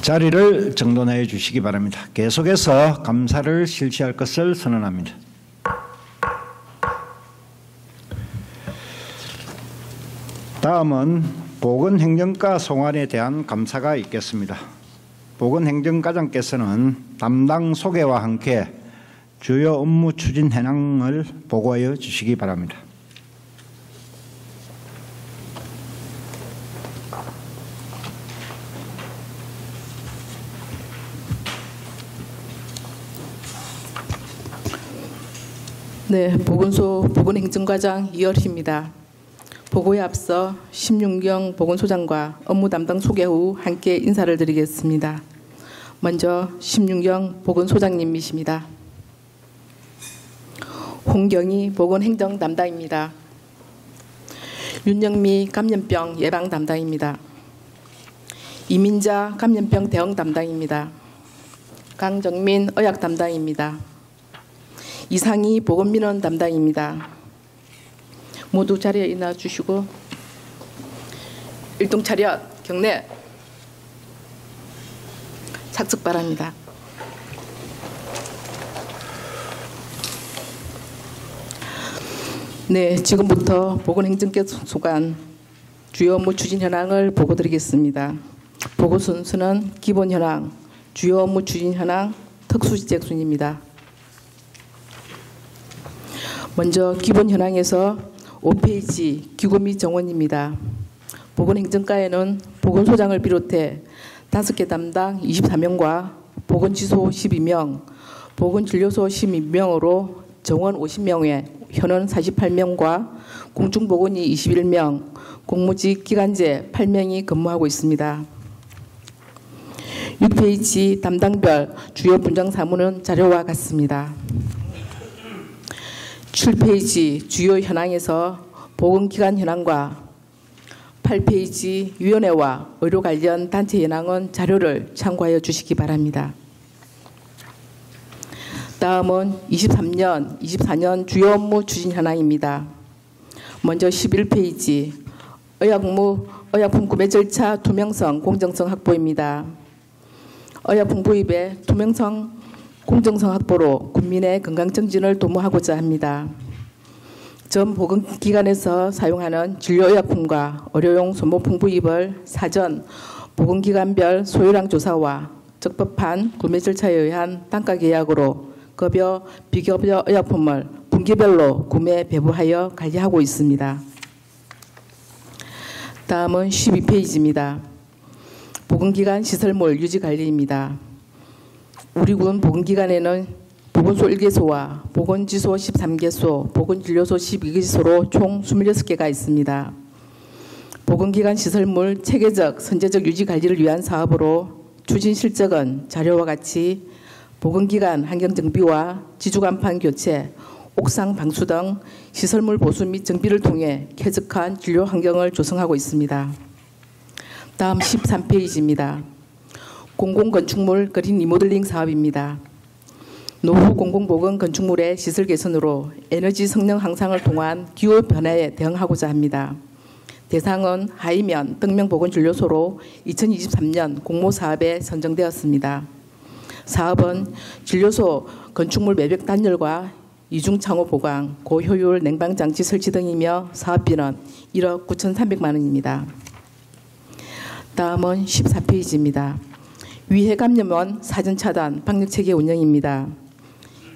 자리를 정돈해 주시기 바랍니다. 계속해서 감사를 실시할 것을 선언합니다. 다음은 보건행정과 송환에 대한 감사가 있겠습니다. 보건행정과장께서는 담당 소개와 함께 주요 업무 추진 현황을 보고하여 주시기 바랍니다. 네, 보건행정과장 이열희입니다. 보고에 앞서 심윤경 보건소장과 업무 담당 소개 후 함께 인사를 드리겠습니다. 먼저 심윤경 보건소장님이십니다. 홍경희 보건행정 담당입니다. 윤영미 감염병 예방 담당입니다. 이민자 감염병 대응 담당입니다. 강정민 의학 담당입니다. 이상희 보건민원 담당입니다. 모두 자리에 일어나 주시고 일동 차렷 경례 착석 바랍니다. 네, 지금부터 보건행정과 소관 주요 업무 추진 현황을 보고드리겠습니다. 보고 순서는 기본 현황, 주요 업무 추진 현황, 특수지적 순입니다. 먼저 기본 현황에서 5페이지 기구 및 정원입니다. 보건행정과에는 보건소장을 비롯해 5개 담당 24명과 보건지소 12명, 보건진료소 12명으로 정원 50명에 현원 48명과 공중보건이 21명, 공무직 기간제 8명이 근무하고 있습니다. 6페이지 담당별 주요 분장 사무는 자료와 같습니다. 7페이지 주요 현황에서 보건기관 현황과 8페이지 위원회와 의료 관련 단체 현황은 자료를 참고하여 주시기 바랍니다. 다음은 23년, 24년 주요 업무 추진 현황입니다. 먼저 11페이지 의약품 구매 절차 투명성, 공정성 확보입니다. 의약품 구입의 투명성, 공정성 확보로 국민의 건강증진을 도모하고자 합니다. 전 보건기관에서 사용하는 진료의약품과 의료용 소모품 구입을 사전 보건기관별 소요량 조사와 적법한 구매 절차에 의한 단가 계약으로 급여, 비급여 의약품을 분기별로 구매 배부하여 관리하고 있습니다. 다음은 12페이지입니다. 보건기관 시설물 유지관리입니다. 우리 군 보건기관에는 보건소 1개소와 보건지소 13개소, 보건진료소 12개소로 총 26개가 있습니다. 보건기관 시설물 체계적, 선제적 유지관리를 위한 사업으로 추진 실적은 자료와 같이 보건기관 환경정비와 지주간판 교체, 옥상 방수 등 시설물 보수 및 정비를 통해 쾌적한 진료 환경을 조성하고 있습니다. 다음 13페이지입니다. 공공건축물 그린 리모델링 사업입니다. 노후 공공보건 건축물의 시설 개선으로 에너지 성능 향상을 통한 기후 변화에 대응하고자 합니다. 대상은 하이면 덕명보건진료소로 2023년 공모사업에 선정되었습니다. 사업은 진료소 건축물 외벽 단열과 이중창호 보강, 고효율 냉방장치 설치 등이며 사업비는 1억 9,300만 원입니다. 다음은 14페이지입니다. 위해감염원 사전차단 방역체계 운영입니다.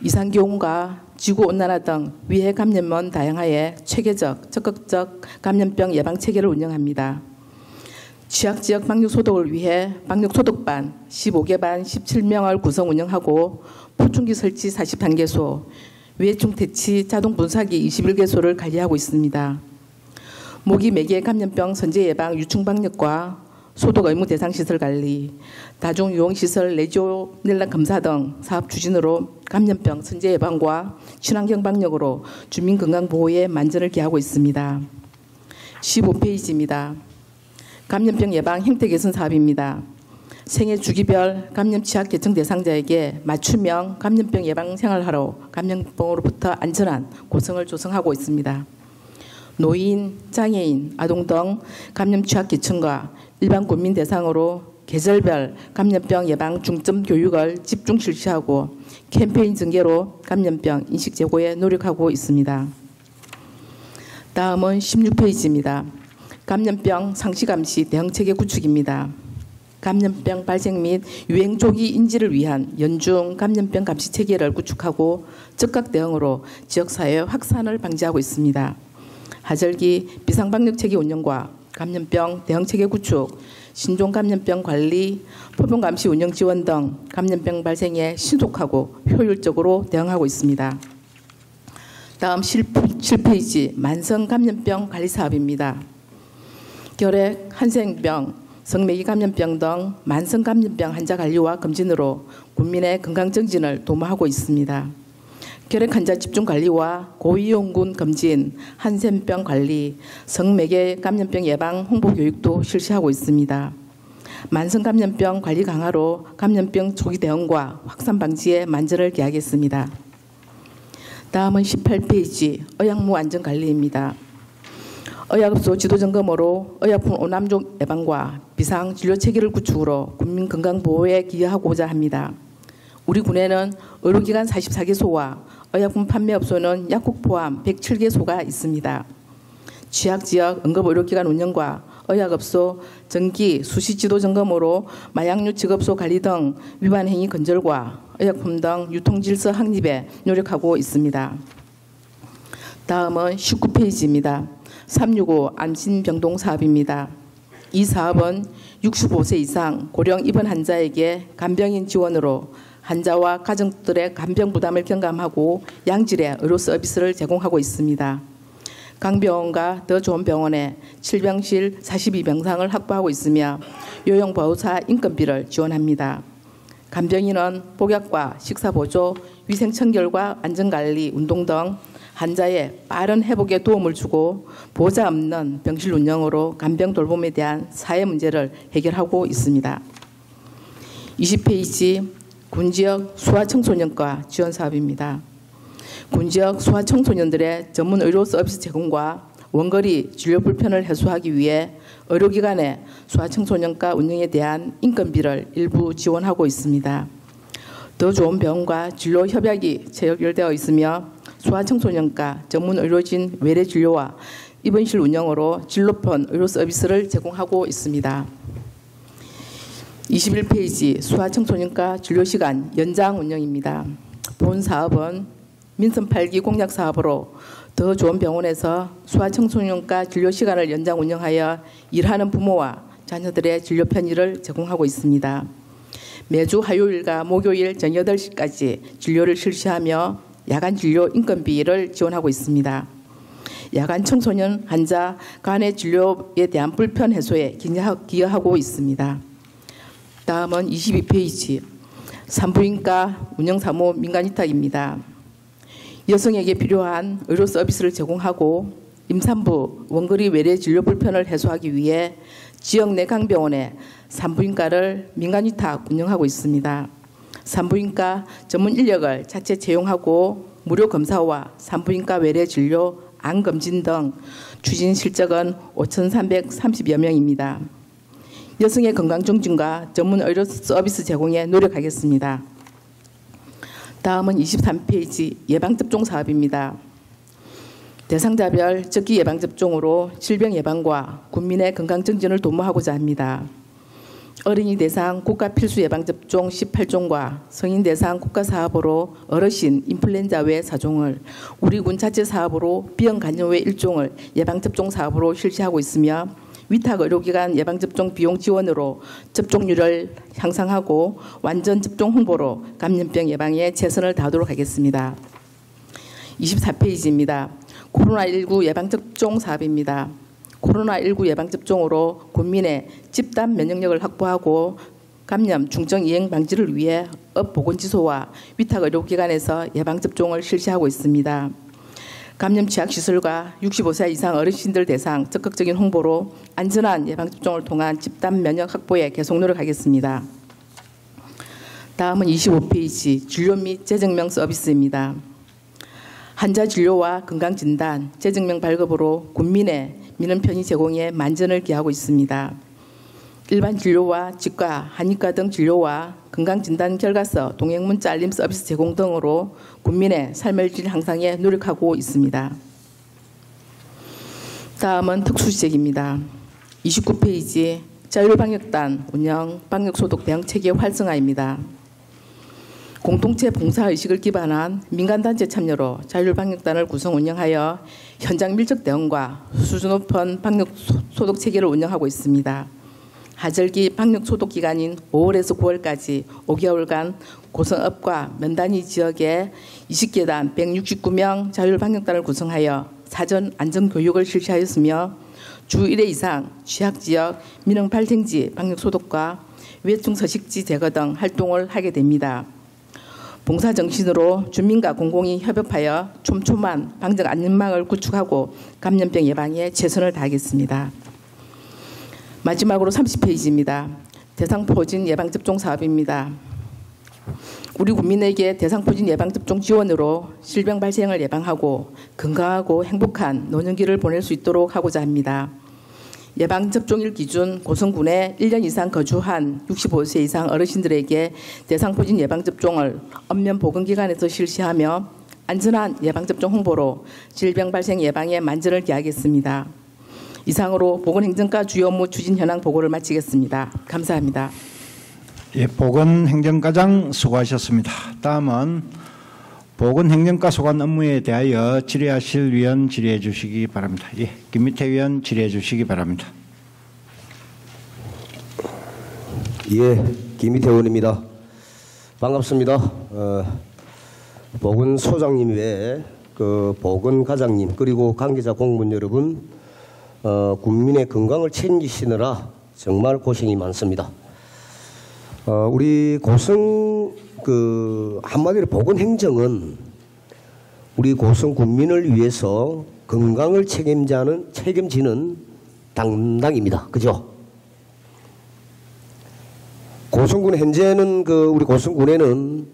이상기온과 지구온난화 등 위해감염원 다양하에 체계적, 적극적 감염병 예방체계를 운영합니다. 취약지역 방역소독을 위해 방역소독반 15개반 17명을 구성 운영하고 포충기 설치 41개소, 위해충 퇴치 자동 분사기 21개소를 관리하고 있습니다. 모기 매개 감염병 선제 예방 유충 방역과 소독 의무 대상 시설 관리, 다중유용시설 레지오넬라 검사 등 사업 추진으로 감염병 선제 예방과 친환경 방역으로 주민 건강 보호에 만전을 기하고 있습니다. 15페이지입니다. 감염병 예방 행태 개선 사업입니다. 생애 주기별 감염 취약 계층 대상자에게 맞춤형 감염병 예방 생활하러 감염병으로부터 안전한 고성을 조성하고 있습니다. 노인, 장애인, 아동 등 감염 취약 계층과 일반 국민 대상으로 계절별 감염병 예방 중점 교육을 집중 실시하고 캠페인 전개로 감염병 인식 제고에 노력하고 있습니다. 다음은 16페이지입니다. 감염병 상시 감시 대응체계 구축입니다. 감염병 발생 및 유행 조기 인지를 위한 연중 감염병 감시 체계를 구축하고 즉각 대응으로 지역사회 확산을 방지하고 있습니다. 하절기 비상방역 체계 운영과 감염병 대응 체계 구축, 신종 감염병 관리, 포병 감시 운영 지원 등 감염병 발생에 신속하고 효율적으로 대응하고 있습니다. 다음 7페이지 만성 감염병 관리 사업입니다. 결핵, 한센병, 성매기 감염병 등 만성 감염병 환자 관리와 검진으로 국민의 건강 정진을 도모하고 있습니다. 결핵 환자 집중 관리와 고위험군 검진, 한센병 관리, 성매개 감염병 예방 홍보 교육도 실시하고 있습니다. 만성 감염병 관리 강화로 감염병 초기 대응과 확산 방지에 만전을 기하겠습니다. 다음은 18페이지 의약무 안전 관리입니다. 의약업소 지도 점검으로 의약품 오남용 예방과 비상 진료 체계를 구축으로 국민 건강 보호에 기여하고자 합니다. 우리 군에는 의료기관 44개소와 의약품 판매업소는 약국 포함 107개소가 있습니다. 취약지역 응급의료기관 운영과 의약업소 정기 수시 지도 점검으로 마약류 직업소 관리 등 위반 행위 근절과 의약품 등 유통질서 확립에 노력하고 있습니다. 다음은 19페이지입니다. 365 안심병동 사업입니다. 이 사업은 65세 이상 고령 입원 환자에게 간병인 지원으로 환자와 가족들의 간병 부담을 경감하고 양질의 의료 서비스를 제공하고 있습니다. 강병원과 더 좋은 병원에 7병실 42병상을 확보하고 있으며 요양보호사 인건비를 지원합니다. 간병인은 복약과 식사보조, 위생청결과 안전관리, 운동 등 환자의 빠른 회복에 도움을 주고 보호자 없는 병실 운영으로 간병 돌봄에 대한 사회 문제를 해결하고 있습니다. 20페이지 군지역 소아청소년과 지원 사업입니다. 군지역 소아청소년들의 전문 의료 서비스 제공과 원거리 진료 불편을 해소하기 위해 의료기관의 소아청소년과 운영에 대한 인건비를 일부 지원하고 있습니다. 더 좋은 병원과 진로 협약이 체결되어 있으며 소아청소년과 전문 의료진 외래 진료와 입원실 운영으로 질 높은 의료 서비스를 제공하고 있습니다. 21페이지 소아청소년과 진료시간 연장 운영입니다. 본 사업은 민선 8기 공약 사업으로 더 좋은 병원에서 소아청소년과 진료시간을 연장 운영하여 일하는 부모와 자녀들의 진료 편의를 제공하고 있습니다. 매주 화요일과 목요일 저녁 8시까지 진료를 실시하며 야간 진료 인건비를 지원하고 있습니다. 야간 청소년 환자 간의 진료에 대한 불편 해소에 기여하고 있습니다. 다음은 22페이지 산부인과 운영사무 민간위탁입니다. 여성에게 필요한 의료 서비스를 제공하고 임산부 원거리 외래 진료 불편을 해소하기 위해 지역 내 강병원에 산부인과를 민간위탁 운영하고 있습니다. 산부인과 전문 인력을 자체 채용하고 무료 검사와 산부인과 외래 진료, 암검진 등 추진 실적은 5,330여 명입니다. 여성의 건강 증진과 전문 의료 서비스 제공에 노력하겠습니다. 다음은 23페이지 예방접종 사업입니다. 대상자별 적기 예방접종으로 질병 예방과 국민의 건강 증진을 도모하고자 합니다. 어린이 대상 국가 필수 예방접종 18종과 성인 대상 국가사업으로 어르신 인플루엔자 외 4종을 우리 군 자체 사업으로 비형 간염 외 1종을 예방접종 사업으로 실시하고 있으며 위탁 의료기관 예방접종 비용 지원으로 접종률을 향상하고 완전 접종 홍보로 감염병 예방에 최선을 다하도록 하겠습니다. 24페이지입니다. 코로나19 예방접종 사업입니다. 코로나19 예방접종으로 국민의 집단 면역력을 확보하고 감염 중증 이행 방지를 위해 업 보건지소와 위탁 의료기관에서 예방접종을 실시하고 있습니다. 감염 취약시설과 65세 이상 어르신들 대상 적극적인 홍보로 안전한 예방접종을 통한 집단 면역 확보에 계속 노력하겠습니다. 다음은 25페이지 진료 및 재증명 서비스입니다. 환자 진료와 건강진단, 재증명 발급으로 국민의 민원 편의 제공에 만전을 기하고 있습니다. 일반 진료와 치과, 한의과 등 진료와 건강진단 결과서, 동행문자 알림 서비스 제공 등으로 국민의 삶의 질 향상에 노력하고 있습니다. 다음은 특수지적입니다. 29페이지 자율방역단 운영, 방역소독 대응 체계 활성화입니다. 공동체 봉사의식을 기반한 민간단체 참여로 자율방역단을 구성 운영하여 현장 밀접 대응과 수준 높은 방역소독 체계를 운영하고 있습니다. 하절기 방역소독 기간인 5월에서 9월까지 5개월간 고성읍과 면단위 지역에 20계단 169명 자율방역단을 구성하여 사전 안전교육을 실시하였으며 주 1회 이상 취약지역, 민영 발생지 방역소독과 외충 서식지 제거 등 활동을 하게 됩니다. 봉사정신으로 주민과 공공이 협업하여 촘촘한 방역 안전망을 구축하고 감염병 예방에 최선을 다하겠습니다. 마지막으로 30페이지입니다. 대상포진 예방접종 사업입니다. 우리 국민에게 대상포진 예방접종 지원으로 질병 발생을 예방하고 건강하고 행복한 노년기를 보낼 수 있도록 하고자 합니다. 예방접종일 기준 고성군에 1년 이상 거주한 65세 이상 어르신들에게 대상포진 예방접종을 읍면보건기관에서 실시하며 안전한 예방접종 홍보로 질병 발생 예방에 만전을 기하겠습니다. 이상으로 보건행정과 주요 업무 추진 현황 보고를 마치겠습니다. 감사합니다. 예, 보건행정과장 수고하셨습니다. 다음은 보건행정과 소관 업무에 대하여 질의하실 위원 질의해 주시기 바랍니다. 예, 김미태 위원 질의해 주시기 바랍니다. 예, 김미태 의원입니다. 반갑습니다. 보건소장님 외에 보건과장님 그리고 관계자 공무원 여러분, 국민의 건강을 챙기시느라 정말 고생이 많습니다. 우리 고성 한마디로 보건행정은 우리 고성 국민을 위해서 건강을 책임지는 담당입니다. 그죠? 고성군 현재는 우리 고성군에는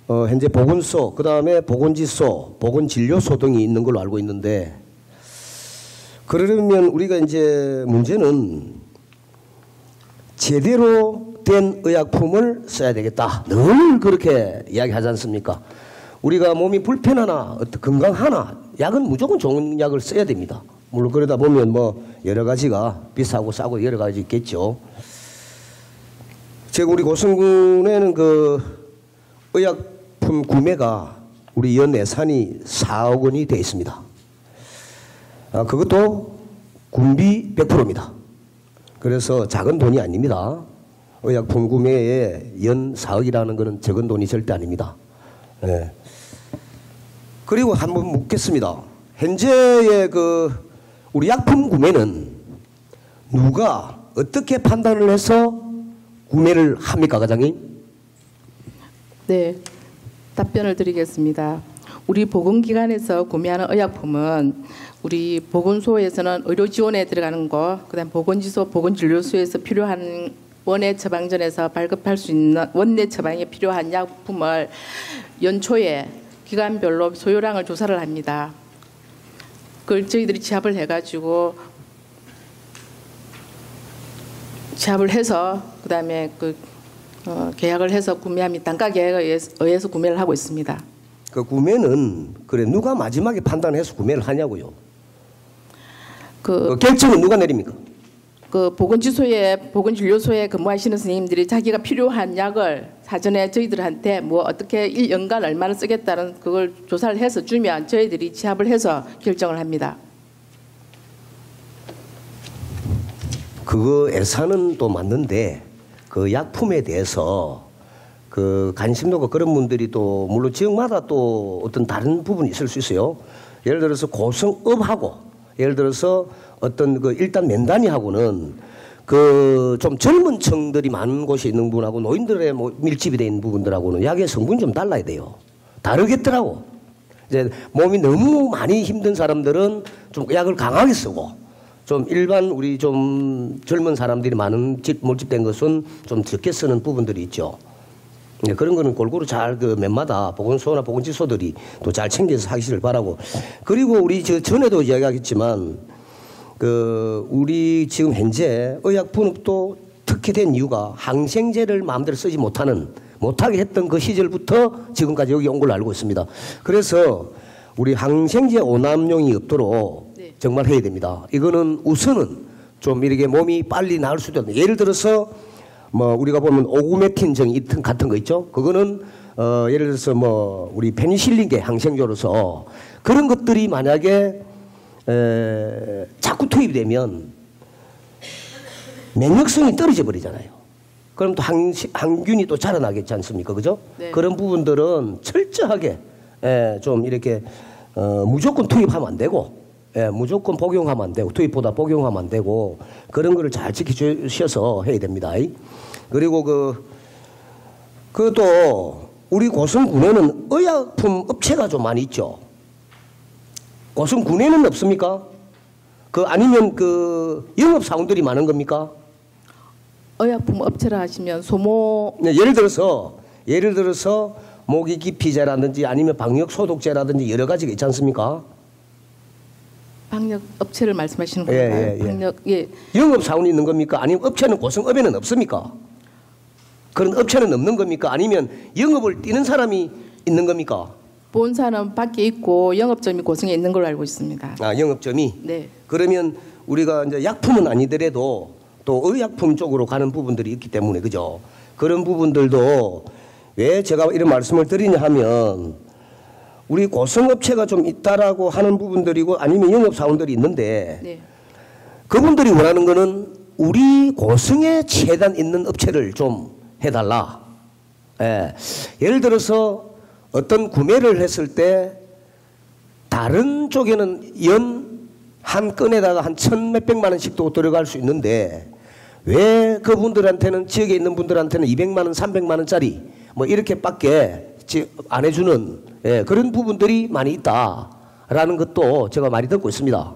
현재 보건소, 그 다음에 보건지소, 보건진료소 등이 있는 걸로 알고 있는데, 그러려면 우리가 이제 문제는 제대로 된 의약품을 써야 되겠다. 늘 그렇게 이야기하지 않습니까? 우리가 몸이 불편하나 건강하나 약은 무조건 좋은 약을 써야 됩니다. 물론 그러다 보면 뭐 여러 가지가 비싸고 싸고 여러 가지 있겠죠. 제가 우리 고성군에는 의약품 구매가 우리 연 예산이 4억 원이 되어 있습니다. 그것도 군비 100%입니다. 그래서 작은 돈이 아닙니다. 의약품 구매에 연 4억이라는 것은 적은 돈이 절대 아닙니다. 네. 그리고 한번 묻겠습니다. 현재의 우리 약품 구매는 누가 어떻게 판단을 해서 구매를 합니까, 과장님? 네, 답변을 드리겠습니다. 우리 보건기관에서 구매하는 의약품은 우리 보건소에서는 의료 지원에 들어가는 거, 그다음 보건지소, 보건진료소에서 필요한 원내 처방전에서 발급할 수 있는 원내 처방에 필요한 약품을 연초에 기관별로 소요량을 조사를 합니다. 그걸 저희들이 취합을 해가지고 취합을 해서 그다음에 계약을 해서 구매합니다. 단가 계약에 의해서 구매를 하고 있습니다. 그 구매는 그래 누가 마지막에 판단해서 구매를 하냐고요? 그 결정은 누가 내립니까? 보건지소에 보건진료소에 근무하시는 선생님들이 자기가 필요한 약을 사전에 저희들한테 뭐 어떻게 1년간 얼마나 쓰겠다는 그걸 조사를 해서 주면 저희들이 취합을 해서 결정을 합니다. 그거 예산은 또 맞는데 그 약품에 대해서 관심도가 그런 분들이 또 물론 지역마다 또 어떤 다른 부분이 있을 수 있어요. 예를 들어서 고성읍하고 예를 들어서 어떤 일단 면단위하고는 좀 젊은 층들이 많은 곳에 있는 부분하고 노인들의 밀집이 되어 있는 부분들하고는 약의 성분이 좀 달라야 돼요. 다르겠더라고. 이제 몸이 너무 많이 힘든 사람들은 좀 약을 강하게 쓰고 좀 일반 우리 좀 젊은 사람들이 많은 몰집된 것은 좀 적게 쓰는 부분들이 있죠. 그런 거는 골고루 잘 맨마다 보건소나 보건지소들이 또 잘 챙겨서 하시길 바라고. 그리고 우리 전에도 이야기하겠지만 우리 지금 현재 의약 분업도 그렇게 된 이유가 항생제를 마음대로 쓰지 못하게 했던 그 시절부터 지금까지 여기 온 걸로 알고 있습니다. 그래서 우리 항생제 오남용이 없도록 네. 정말 해야 됩니다. 이거는 우선은 좀 이렇게 몸이 빨리 나을 수도 있는, 예를 들어서 뭐 우리가 보면 오구메틴증 같은 거 있죠. 그거는 예를 들어서 뭐 우리 페니실린계 항생제로서 그런 것들이 만약에 자꾸 투입이 되면 면역성이 떨어져 버리잖아요. 그럼 또 항균이 또 자라나겠지 않습니까? 그죠? 네. 그런 부분들은 철저하게 좀 이렇게 무조건 투입하면 안 되고, 무조건 복용하면 안 되고, 투입보다 복용하면 안 되고, 그런 거를 잘 지켜주셔서 해야 됩니다. 그리고 그것도 우리 고성군에는 의약품 업체가 좀 많이 있죠. 고성군에는 없습니까? 아니면 영업사원들이 많은 겁니까? 의약품 업체라 하시면 소모 네, 예를 들어서 모기 기피제라든지 아니면 방역 소독제라든지 여러 가지가 있지 않습니까? 방역 업체를 말씀하시는 건가요? 방역 영업사원이 있는 겁니까? 아니면 업체는 고성업에는 없습니까? 그런 업체는 없는 겁니까? 아니면 영업을 뛰는 사람이 있는 겁니까? 본사는 밖에 있고 영업점이 고성에 있는 걸로 알고 있습니다. 아, 영업점이? 네. 그러면 우리가 이제 약품은 아니더라도 또 의약품 쪽으로 가는 부분들이 있기 때문에, 그죠? 그런 부분들도 왜 제가 이런 말씀을 드리냐 하면 우리 고성업체가 좀 있다라고 하는 부분들이고 아니면 영업사원들이 있는데 네. 그분들이 원하는 거는 우리 고성에 최대한 있는 업체를 좀 해달라. 예를 들어서 어떤 구매를 했을 때 다른 쪽에는 한 건에다가 한 1,000몇백만 원씩도 들어갈 수 있는데 왜 그분들한테는, 지역에 있는 분들한테는 200만 원, 300만 원짜리 뭐 이렇게밖에 안 해주는 그런 부분들이 많이 있다라는 것도 제가 많이 듣고 있습니다.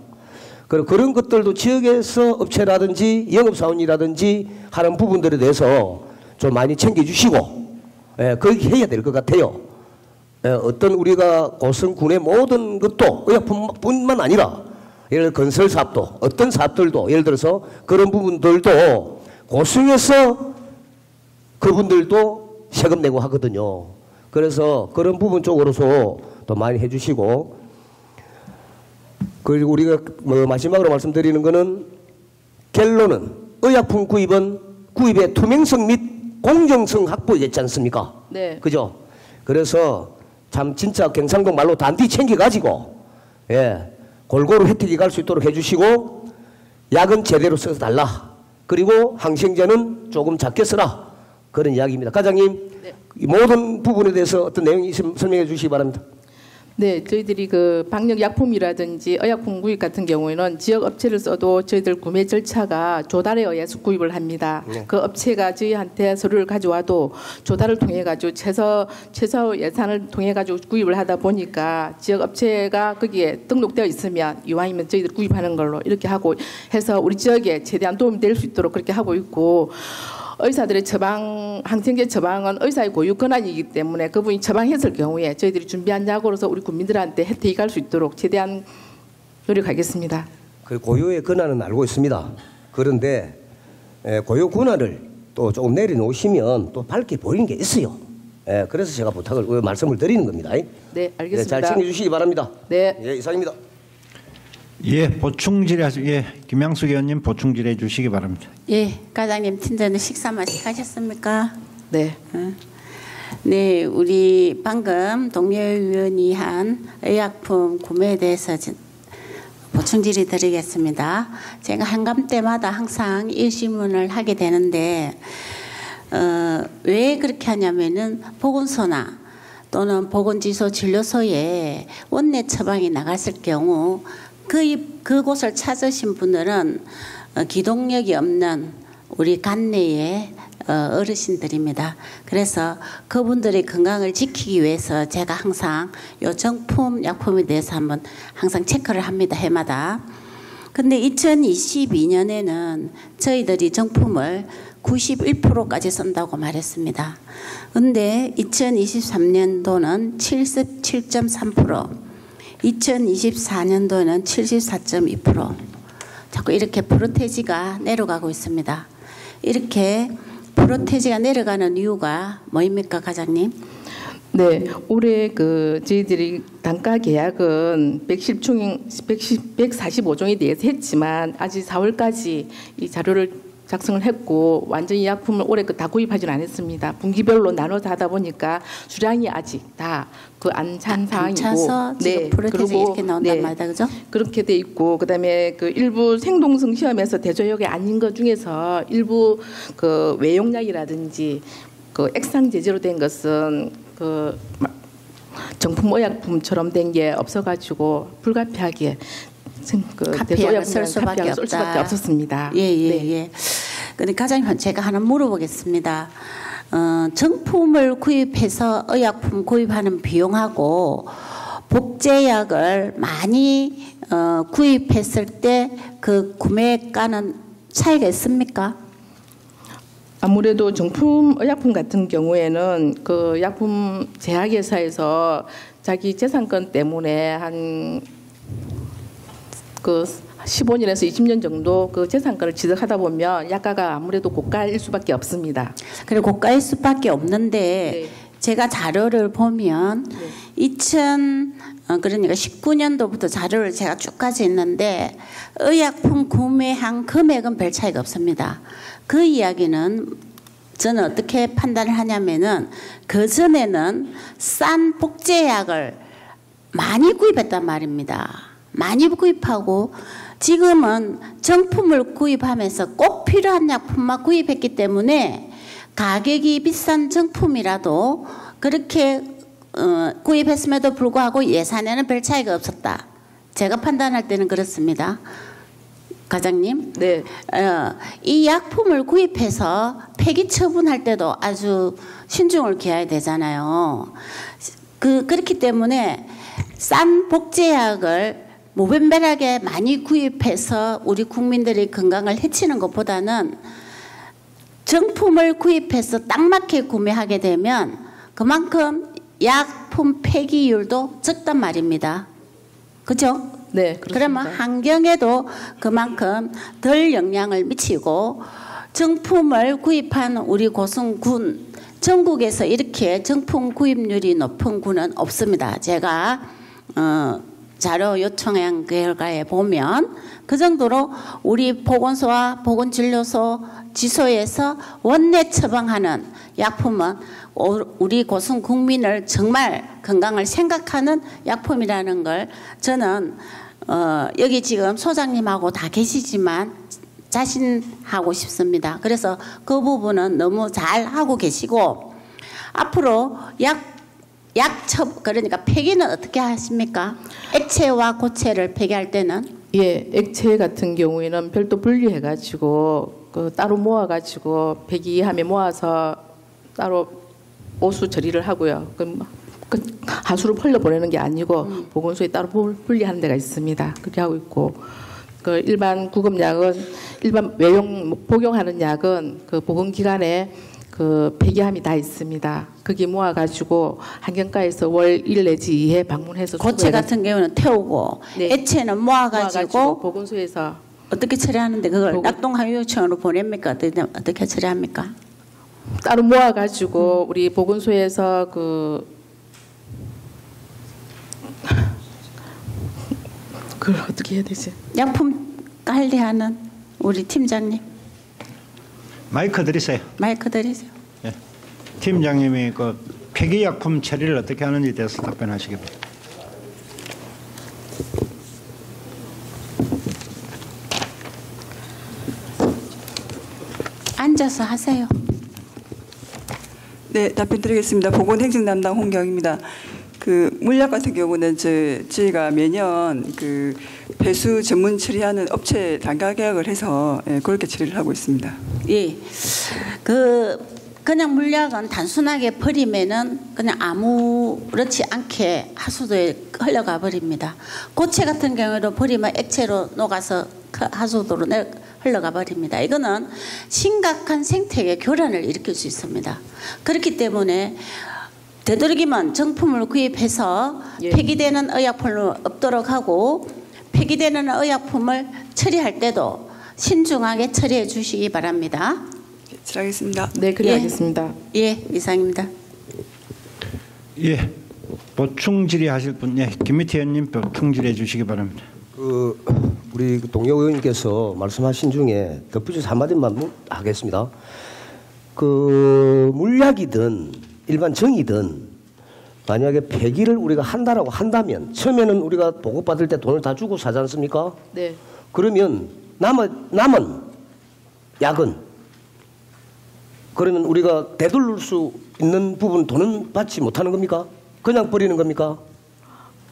그런 것들도 지역에서 업체라든지 영업사원이라든지 하는 부분들에 대해서 좀 많이 챙겨주시고 그렇게 해야 될 것 같아요. 어떤 우리가 고성군의 모든 것도 의약품뿐만 아니라 예를 들어 건설 사업도, 어떤 사업들도 예를 들어서 그런 부분들도 고성에서 그분들도 세금 내고 하거든요. 그래서 그런 부분 쪽으로서 또 많이 해주시고, 그리고 우리가 뭐 마지막으로 말씀드리는 거는 결론은 의약품 구입의 투명성 및 공정성 확보했지 않습니까? 네. 그죠? 그래서 참 진짜 경상도 말로 단디 챙겨가지고 골고루 혜택이 갈 수 있도록 해주시고 약은 제대로 써서 달라. 그리고 항생제는 조금 작게 쓰라. 그런 이야기입니다. 과장님, 네. 이 모든 부분에 대해서 어떤 내용이 있으면 설명해 주시기 바랍니다. 네, 저희들이 그 방역 약품이라든지 의약품 구입 같은 경우에는 지역 업체를 써도 저희들 구매 절차가 조달에 의해서 구입을 합니다. 네. 그 업체가 저희한테 서류를 가져와도 조달을 통해 가지고 최소 예산을 통해 가지고 구입을 하다 보니까 지역 업체가 거기에 등록되어 있으면 이왕이면 저희들 구입하는 걸로 이렇게 하고 해서 우리 지역에 최대한 도움이 될 수 있도록 그렇게 하고 있고, 의사들의 항생제 처방은 의사의 고유 권한이기 때문에 그분이 처방했을 경우에 저희들이 준비한 약으로서 우리 국민들한테 혜택이 갈 수 있도록 최대한 노력하겠습니다. 그 고유의 권한은 알고 있습니다. 그런데 고유 권한을 또 조금 내려놓으시면 또 밝게 보이는 게 있어요. 그래서 제가 말씀을 드리는 겁니다. 네, 알겠습니다. 잘 챙겨주시기 바랍니다. 네. 이상입니다. 보충 질의 김양숙 의원님 보충 질의 주시기 바랍니다. 과장님 친절히 식사 마시셨습니까? 네. 네, 우리 방금 동료 의원이 한 의약품 구매에 대해서 보충 질의 드리겠습니다. 제가 한감 때마다 항상 이 질문을 하게 되는데 왜 그렇게 하냐면은 보건소나 또는 보건지소 진료소에 원내 처방이 나갔을 경우 그곳을 찾으신 분들은 기동력이 없는 우리 관내의 어르신들입니다. 그래서 그분들의 건강을 지키기 위해서 제가 항상 요 정품 약품에 대해서 한번 항상 체크를 합니다. 해마다. 근데 2022년에는 저희들이 정품을 91%까지 쓴다고 말했습니다. 근데 2023년도는 77.3%, 2024년도에는 74.2%. 자꾸 이렇게 프로테지가 내려가고 있습니다. 이렇게 프로테지가 내려가는 이유가 뭐입니까, 과장님? 네, 올해 저희들이 단가 계약은 145종에 대해서 했지만 아직 4월까지 이 자료를 작성을 했고 완전히 이 약품을 올해 다 구입하지는 않았습니다. 분기별로 나눠서 하다 보니까 수량이 아직 다 안 찬 사항이고, 차서 지금 프로테지 이렇게 나온단 말이다, 그죠? 그렇게 돼 있고, 그다음에 일부 생동성 시험에서 대조역이 아닌 것 중에서 일부 외용약이라든지 액상 제재로 된 것은 정품 의약품처럼 된 게 없어가지고 불가피하게 카피약을 쓸 수밖에 없었습니다. 예. 근데 과장님, 제가 하나 물어보겠습니다. 정품을 구입해서 의약품 구입하는 비용하고 복제약을 많이 구입했을 때 그 구매가는 차이가 있습니까? 아무래도 정품 의약품 같은 경우에는 약품 제약회사에서 자기 재산권 때문에 한 15년에서 20년 정도 재산권을 취득하다 보면 약가가 아무래도 고가일 수밖에 없습니다. 그래, 고가일 수밖에 없는데 네. 제가 자료를 보면 19년도부터 자료를 제가 쭉 가져있는데 의약품 구매한 금액은 별 차이가 없습니다. 그 이야기는 저는 어떻게 판단을 하냐면은 그전에는 싼 복제약을 많이 구입했단 말입니다. 많이 구입하고 지금은 정품을 구입하면서 꼭 필요한 약품만 구입했기 때문에 가격이 비싼 정품이라도 그렇게 구입했음에도 불구하고 예산에는 별 차이가 없었다. 제가 판단할 때는 그렇습니다. 과장님, 네. 이 약품을 구입해서 폐기 처분할 때도 아주 신중을 기해야 되잖아요. 그렇기 때문에 싼 복제약을 무분별하게 많이 구입해서 우리 국민들의 건강을 해치는 것보다는 정품을 구입해서 딱 맞게 구매하게 되면 그만큼 약품 폐기율도 적단 말입니다. 그죠? 네, 그렇습니다. 그러면 환경에도 그만큼 덜 영향을 미치고 정품을 구입한 우리 고성군 전국에서 이렇게 정품 구입률이 높은 군은 없습니다. 제가 자료 요청한 결과에 보면 그 정도로 우리 보건소와 보건진료소 지소에서 원내 처방하는 약품은 우리 고성 국민을 정말 건강을 생각하는 약품이라는 걸 저는 여기 지금 소장님하고 다 계시지만 자신하고 싶습니다. 그래서 그 부분은 너무 잘 하고 계시고 앞으로 그러니까 폐기는 어떻게 하십니까? 액체와 고체를 폐기할 때는? 예, 액체 같은 경우에는 별도 분리해가지고 따로 모아가지고 폐기함에 모아서 따로 오수 처리를 하고요. 하수로 흘려 보내는 게 아니고 보건소에 따로 분리하는 데가 있습니다. 그렇게 하고 있고 일반 구급약은 일반 외용 복용하는 약은 보건기관에 폐기함이 다 있습니다. 거기 모아가지고 환경과에서 월 1 내지 2회 방문해서 고체 같은 경우는 태우고 네. 액체는 모아가지고 보건소에서 어떻게 처리하는데 그걸 낙동항유청으로 보냅니까? 어떻게 처리합니까? 따로 모아가지고 우리 보건소에서 그걸 어떻게 해야 되지? 약품 관리하는 우리 팀장님. 마이크 드리세요. 마이크 드리세요. 예. 팀장님이 폐기약품 처리를 어떻게 하는지에 대해서 답변하시기 바랍니다. 앉아서 하세요. 네, 답변 드리겠습니다. 보건행정 담당 홍경입니다. 물약 같은 경우는 저희가 매년 배수 전문 처리하는 업체 단가 계약을 해서 그렇게 처리를 하고 있습니다. 예, 그냥 물약은 단순하게 버리면은 그냥 아무렇지 않게 하수도에 흘러가 버립니다. 고체 같은 경우도 버리면 액체로 녹아서 하수도로 흘러가 버립니다. 이거는 심각한 생태계 교란을 일으킬 수 있습니다. 그렇기 때문에 되도록이면 정품을 구입해서 예. 폐기되는 의약품을 없도록 하고 폐기되는 의약품을 처리할 때도 신중하게 처리해 주시기 바랍니다. 질하겠습니다. 네, 그래 예. 하겠습니다. 예, 이상입니다. 예, 보충 질의하실 분, 예, 김미태 의원님 보충 질의해 주시기 바랍니다. 우리 동료 의원님께서 말씀하신 중에 덧붙여서 한마디만 하겠습니다. 물약이든 일반 정이든 만약에 폐기를 우리가 한다라고 한다면 처음에는 우리가 보급받을 때 돈을 다 주고 사지 않습니까? 네. 그러면 남은 약은 그러면 우리가 되돌릴 수 있는 부분 돈은 받지 못하는 겁니까? 그냥 버리는 겁니까?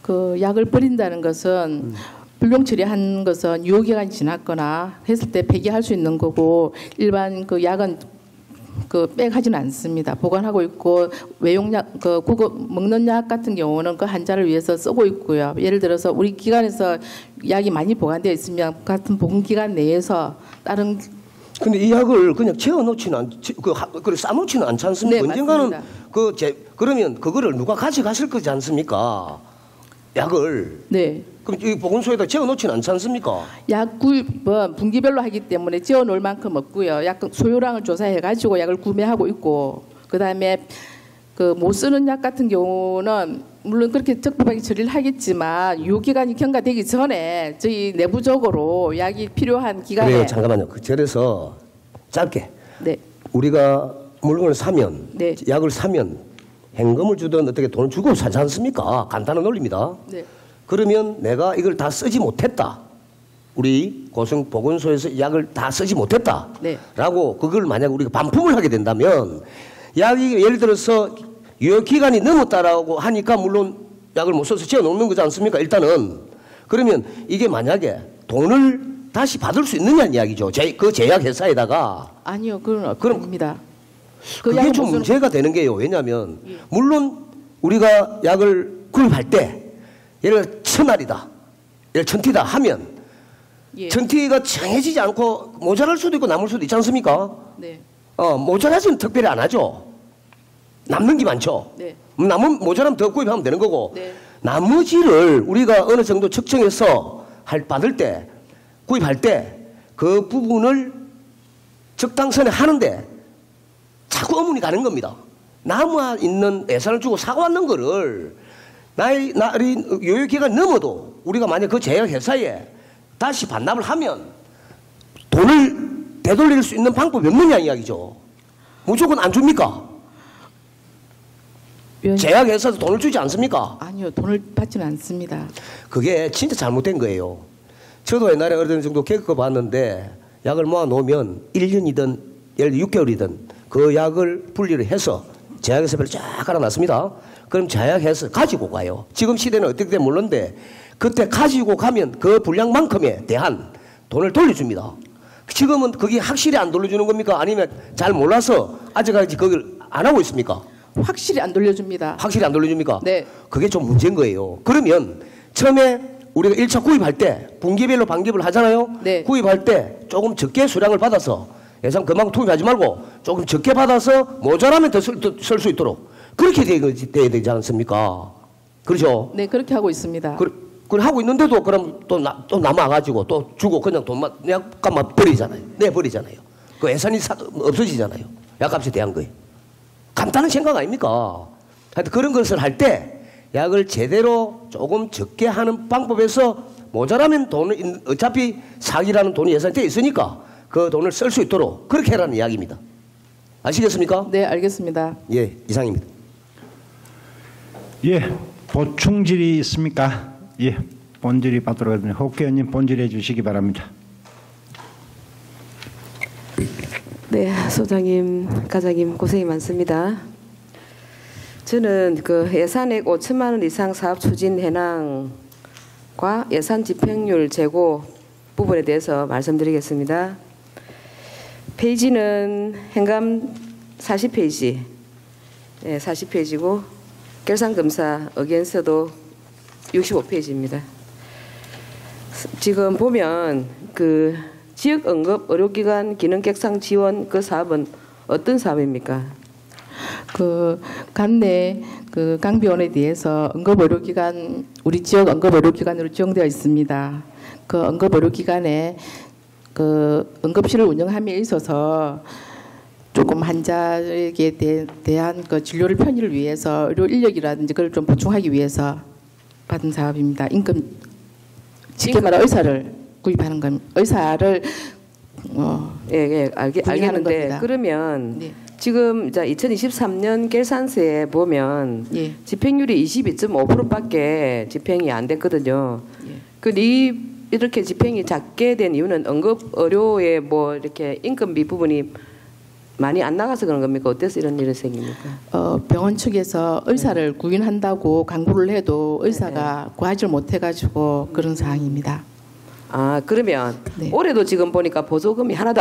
그 약을 버린다는 것은 불용 처리한 것은 유효기간이 지났거나 했을 때 폐기할 수 있는 거고 일반 그 약은 그 백하지는 않습니다. 보관하고 있고 외용약 그 구급 먹는 약 같은 경우는 그 환자를 위해서 쓰고 있고요. 예를 들어서 우리 기관에서 약이 많이 보관되어 있으면 같은 보건 기간 내에서 다른 근데 이 약을 그냥 재워놓지는 싸놓지는 않지 않습니까? 네, 언젠가는 맞습니다. 그러면 그거를 누가 가져가실 거지 않습니까? 약을. 네. 그럼 이 보건소에다 재워놓지는 않지 않습니까? 약 구입 분기별로 하기 때문에 지어 놓을 만큼 없고요. 약 소요량을 조사해 가지고 약을 구매하고 있고 그다음에 그 못 쓰는 약 같은 경우는 물론 그렇게 적법하게 처리를 하겠지만 유효기간이 경과되기 전에 저희 내부적으로 약이 필요한 기간에 그래요. 잠깐만요. 그래서 짧게 네. 우리가 물건을 사면 네. 약을 사면 현금을 주든 어떻게 돈을 주고 사지 않습니까? 간단한 논리입니다. 네. 그러면 내가 이걸 다 쓰지 못했다. 우리 고성보건소에서 약을 다 쓰지 못했다. 네. 라고 그걸 만약 우리가 반품을 하게 된다면 약이 예를 들어서 유효기간이 넘었다라고 하니까 물론 약을 못 써서 재워놓는 거지 않습니까? 일단은. 그러면 이게 만약에 돈을 다시 받을 수 있느냐는 이야기죠. 그 제약회사에다가. 아니요. 그건 그럼 없습니다. 그게 좀 문제가 되는 게요. 왜냐하면 물론 우리가 약을 구입할 때 예를 들어 1000알이다. 예를 1000티다 하면 예. 1000티가 정해지지 않고 모자랄 수도 있고 남을 수도 있지 않습니까? 네. 모자라지는 특별히 안 하죠. 남는 게 많죠. 네. 남은 모자라면 더 구입하면 되는 거고 네. 나머지를 우리가 어느 정도 측정해서 받을 때 구입할 때 그 부분을 적당선에 하는데 자꾸 어문이 가는 겁니다. 남아 있는 예산을 주고 사고왔는 거를 날이 요요기간 넘어도 우리가 만약 그 제약회사에 다시 반납을 하면 돈을 되돌릴 수 있는 방법이 없느냐 이야기죠. 무조건 안 줍니까? 제약회사도 돈을 주지 않습니까? 아니요. 돈을 받지는 않습니다. 그게 진짜 잘못된 거예요. 저도 옛날에 어느 정도 겪어봤는데 약을 모아놓으면 1년이든 예를 들어 6개월이든 그 약을 분리를 해서 제약회사별로 쫙 깔아놨습니다. 그럼 제약회사 가지고 가요. 지금 시대는 어떻게 되는지 모르는데 그때 가지고 가면 그 분량만큼에 대한 돈을 돌려줍니다. 지금은 그게 확실히 안 돌려주는 겁니까? 아니면 잘 몰라서 아직까지 그걸 안 하고 있습니까? 확실히 안 돌려줍니다. 확실히 안 돌려줍니까? 네. 그게 좀 문제인 거예요. 그러면 처음에 우리가 1차 구입할 때 분기별로 반기를 하잖아요. 네. 구입할 때 조금 적게 수량을 받아서 예산 그만큼 투입하지 말고 조금 적게 받아서 모자라면 더 쓸 수 있도록 그렇게 돼야 되지 않습니까? 그렇죠? 네, 그렇게 하고 있습니다. 그걸 하고 있는데도 그럼 또 남아가지고 또 주고 그냥 돈만 약값만 버리잖아요. 내버리잖아요. 그 예산이 없어지잖아요. 약값에 대한 거예요. 간단한 생각 아닙니까? 하여튼 그런 것을 할 때 약을 제대로 조금 적게 하는 방법에서 모자라면 돈을 어차피 사기라는 돈이 예산이 돼 있으니까 그 돈을 쓸 수 있도록 그렇게 하라는 이야기입니다. 아시겠습니까? 네, 알겠습니다. 예, 이상입니다. 예, 보충 질의 있습니까? 예, 본질의 받도록 하겠습니다. 혹 의원님 본질해 주시기 바랍니다. 네, 소장님, 과장님 고생이 많습니다. 저는 그 예산액 5천만 원 이상 사업 추진 현황과 예산 집행률 재고 부분에 대해서 말씀드리겠습니다. 페이지는 행감 40페이지, 네, 40페이지고 결산검사 의견서도 65페이지입니다. 지금 보면 그 지역 응급 의료기관 기능 객상 지원 그 사업은 어떤 사업입니까? 그 관내 그 강병원에 대해서 응급의료기관 우리 지역 응급의료기관으로 지정되어 있습니다. 그 응급의료기관에 그 응급실을 운영함에 있어서 조금 환자에게 대한 그 진료를 편의를 위해서 의료 인력이라든지 그걸 좀 보충하기 위해서 받은 사업입니다. 임금 쉽게 말해 의사를 구입하는 겁니다. 의사를 구입하는 알겠는데 겁니다. 그러면 네. 지금 2023년 결산서에 보면 예. 집행률이 22.5%밖에 집행이 안 됐거든요. 예. 이렇게 집행이 작게 된 이유는 응급 의료에 뭐 이렇게 인건비 부분이 많이 안 나가서 그런 겁니까? 어때서 이런 일이 생깁니까? 병원 측에서 의사를 구인한다고 강구를 해도 의사가 구하지 못해가지고 그런 사항입니다. 아 그러면 네. 올해도 지금 보니까 보조금이 하나도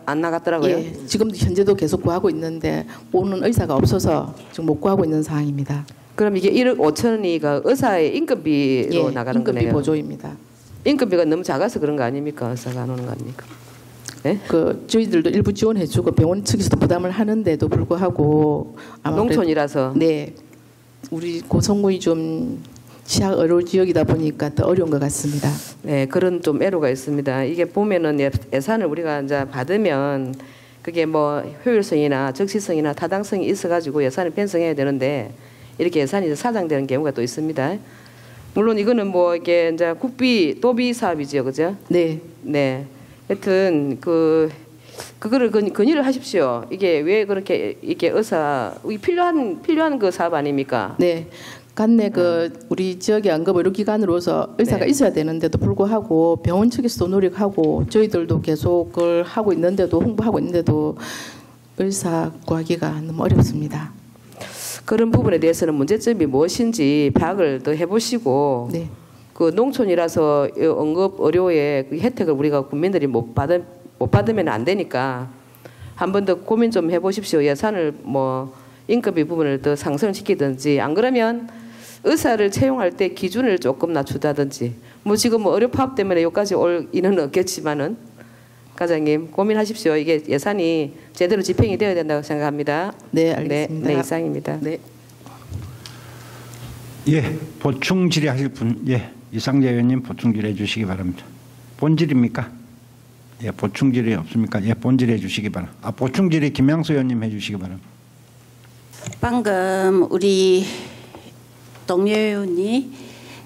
안 나갔더라고요. 예, 지금도 현재도 계속 구하고 있는데 오는 의사가 없어서 지금 못 구하고 있는 상황입니다. 그럼 이게 1억 5천이가 의사의 인건비로 나가는 임금비 거네요. 보조입니다. 인건비가 너무 작아서 그런 거 아닙니까? 의사가 안 오는 거 아닙니까? 네? 저희들도 일부 지원해주고 병원 측에서도 부담을 하는데도 불구하고 농촌이라서 네, 우리 고성군이 좀 취약 의료 지역이다 보니까 더 어려운 것 같습니다. 네, 그런 좀 애로가 있습니다. 이게 보면은 예산을 우리가 이제 받으면 그게 뭐 효율성이나 적시성이나 타당성이 있어가지고 예산을 편성해야 되는데 이렇게 예산이 이제 사장되는 경우가 또 있습니다. 물론 이거는 뭐 이게 이제 국비 도비 사업이죠, 그죠? 네. 네. 하여튼 그거를 건의를 하십시오. 이게 왜 그렇게 이게 의사 필요한 그 사업 아닙니까? 네. 간내 우리 지역의 응급의료기관으로서 의사가 네. 있어야 되는데도 불구하고 병원 측에서도 노력하고 저희들도 계속 그걸 하고 있는데도 홍보하고 있는데도 의사 구하기가 너무 어렵습니다. 그런 부분에 대해서는 문제점이 무엇인지 파악을 더 해보시고 네. 그 농촌이라서 응급 의료의 그 혜택을 우리가 국민들이 못 받으면 안 되니까 한 번 더 고민 좀 해보십시오. 예산을 뭐 인건비 부분을 더 상승시키든지 안 그러면 의사를 채용할 때 기준을 조금 낮추다든지 뭐 지금 뭐 의료 파업 때문에 여기까지 올 인원은 없겠지만은 과장님 고민하십시오. 이게 예산이 제대로 집행이 되어야 된다고 생각합니다. 네, 알겠습니다. 네, 이상입니다. 네. 예, 보충 질의하실 분, 예, 이상재 의원님 보충 질의해 주시기 바랍니다. 본질입니까? 예, 보충 질의 없습니까? 예, 본질해 주시기 바랍니다. 보충 질의 김양수 의원님 해주시기 바랍니다. 방금 우리 동료 의원이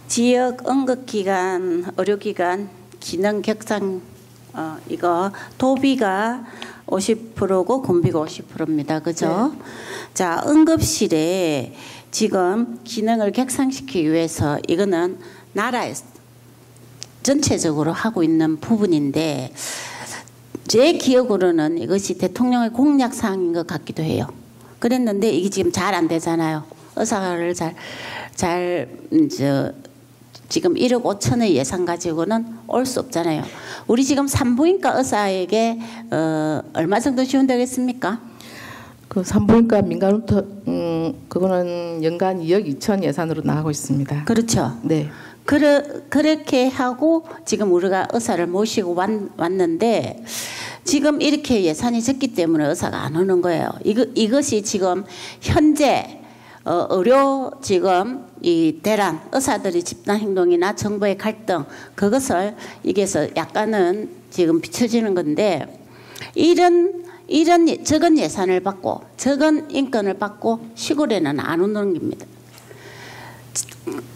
지역 응급기관, 의료기관 기능 격상 이거 도비가 50%고 군비가 50%입니다. 그죠? 네. 자, 응급실에 지금 기능을 격상시키기 위해서 이거는 나라에서 전체적으로 하고 있는 부분인데 제 기억으로는 이것이 대통령의 공약 사항인 것 같기도 해요. 그랬는데 이게 지금 잘 안 되잖아요. 의사를 지금 1억 5천의 예산 가지고는 올 수 없잖아요. 우리 지금 산부인과 의사에게 얼마 정도 지원되겠습니까? 그 산부인과 민간부터 그거는 연간 2억 2천 예산으로 나가고 있습니다. 그렇죠. 네. 그렇게 하고 지금 우리가 의사를 모시고 왔는데 지금 이렇게 예산이 적기 때문에 의사가 안 오는 거예요. 이것이 지금 현재 의료 지금 이 대란 의사들의 집단 행동이나 정부의 갈등 그것을 이게서 약간은 지금 비춰지는 건데 이런 적은 예산을 받고 적은 인건을 받고 시골에는 안 오는 겁니다.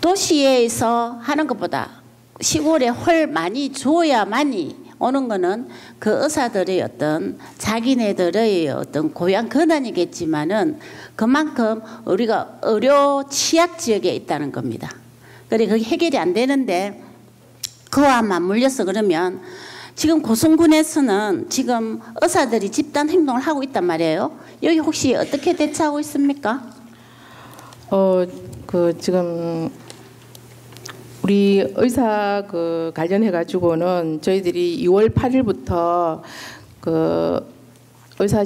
도시에서 하는 것보다 시골에 훨 많이 줘야만이 오는 거는 그 의사들의 어떤 자기네들의 어떤 고향 권한이겠지만은 그만큼 우리가 의료 취약 지역에 있다는 겁니다. 그래 그게 해결이 안 되는데 그와 맞물려서 그러면 지금 고성군에서는 지금 의사들이 집단 행동을 하고 있단 말이에요. 여기 혹시 어떻게 대처하고 있습니까? 지금 우리 의사 관련해 가지고는 저희들이 2월 8일부터 그 의사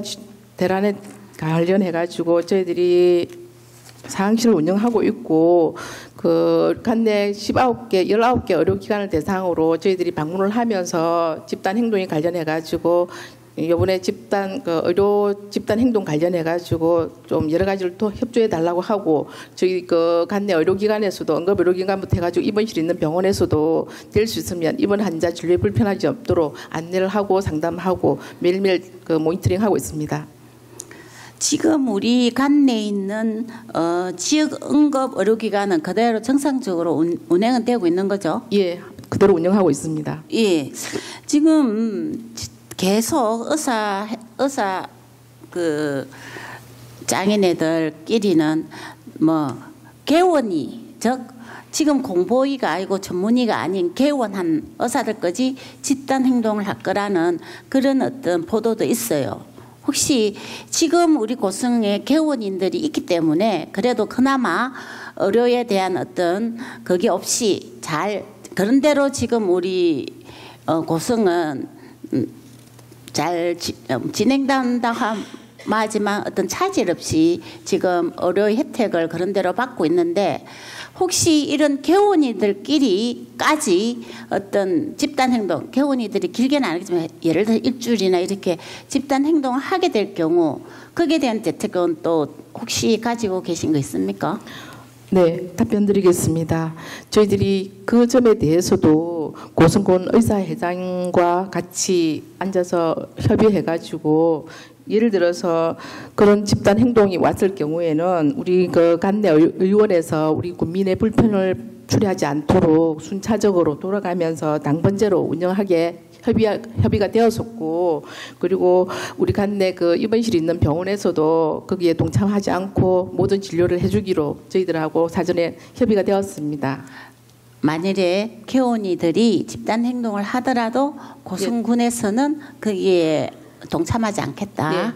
대란에 관련해 가지고 저희들이 상황실을 운영하고 있고 그 관내 19개 의료기관을 대상으로 저희들이 방문을 하면서 집단 행동에 관련해 가지고 이번에 의료 집단 행동 관련해 가지고 좀 여러 가지를 또 협조해 달라고 하고 저희 그 관내 의료기관에서도 응급 의료기관부터 해가지고 입원실 있는 병원에서도 될 수 있으면 입원 환자 진료에 불편하지 없도록 안내를 하고 상담하고 매일매일 그 모니터링하고 있습니다. 지금 우리 관내에 있는 지역 응급 의료기관은 그대로 정상적으로 운행은 되고 있는 거죠? 예, 그대로 운영하고 있습니다. 예, 지금 계속 의사 그 장인애들끼리는 뭐 개원이 즉 지금 공보의가 아니고 전문의가 아닌 개원한 의사들까지 집단 행동을 할 거라는 그런 어떤 보도도 있어요. 혹시 지금 우리 고성에 개원인들이 있기 때문에 그래도 그나마 의료에 대한 어떤 그게 없이 잘 그런 대로 지금 우리 고성은 잘 진행된다 하지만 어떤 차질 없이 지금 의료 혜택을 그런 대로 받고 있는데 혹시 이런 개원이들끼리까지 어떤 집단 행동, 개원이들이 길게는 안 하겠지만 예를 들어 일주일이나 이렇게 집단 행동을 하게 될 경우 거기에 대한 대책은 또 혹시 가지고 계신 거 있습니까? 네, 답변 드리겠습니다. 저희들이 그 점에 대해서도 고성군 의사회장과 같이 앉아서 협의해가지고 예를 들어서 그런 집단 행동이 왔을 경우에는 우리 그 관내 의원에서 우리 국민의 불편을 초래하지 않도록 순차적으로 돌아가면서 당번제로 운영하게 협의가 되었었고, 그리고 우리 관내 그 입원실이 있는 병원에서도 거기에 동참하지 않고 모든 진료를 해주기로 저희들하고 사전에 협의가 되었습니다. 만일에 개원이들이 집단 행동을 하더라도 고성군에서는 거기에 동참하지 않겠다.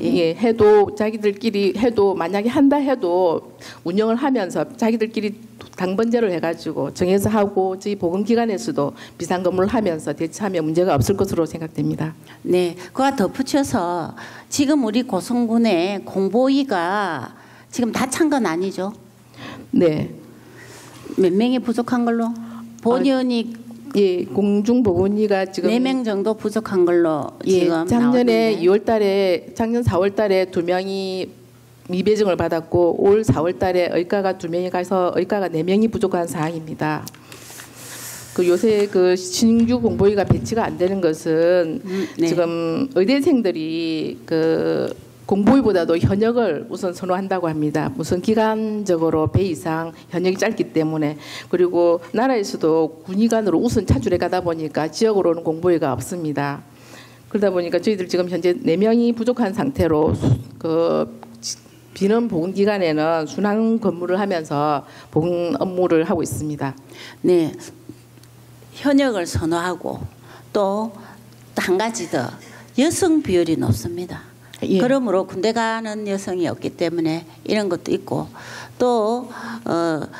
예, 해도 자기들끼리 해도 만약에 한다 해도 운영을 하면서 자기들끼리 당번제를 해가지고 정해서 하고 저희 보건기관에서도 비상근무를 하면서 대처하면 문제가 없을 것으로 생각됩니다. 네, 그와 덧붙여서 지금 우리 고성군에 공보위가 지금 다 찬 건 아니죠? 네. 몇 명이 부족한 걸로? 본의원이 예, 공중보건의가 지금 4명 정도 부족한 걸로 지금 작년에 나오는데. 2월달에 작년 4월달에 2명이 미배정을 받았고 올 4월달에 의과가 2명이 가서 의과가 4명이 부족한 상황입니다. 그 요새 그 신규 공보위가 배치가 안 되는 것은 네. 지금 의대생들이 그 공보위보다도 현역을 우선 선호한다고 합니다. 우선 기간적으로 배 이상 현역이 짧기 때문에, 그리고 나라에서도 군의관으로 우선 차출해 가다 보니까 지역으로는 공보위가 없습니다. 그러다 보니까 저희들 지금 현재 4명이 부족한 상태로 그 비는 보건기관에는 순환 근무를 하면서 보건 업무를 하고 있습니다. 네, 현역을 선호하고 또 한 가지 더 여성 비율이 높습니다. 예. 그러므로 군대 가는 여성이 없기 때문에 이런 것도 있고 또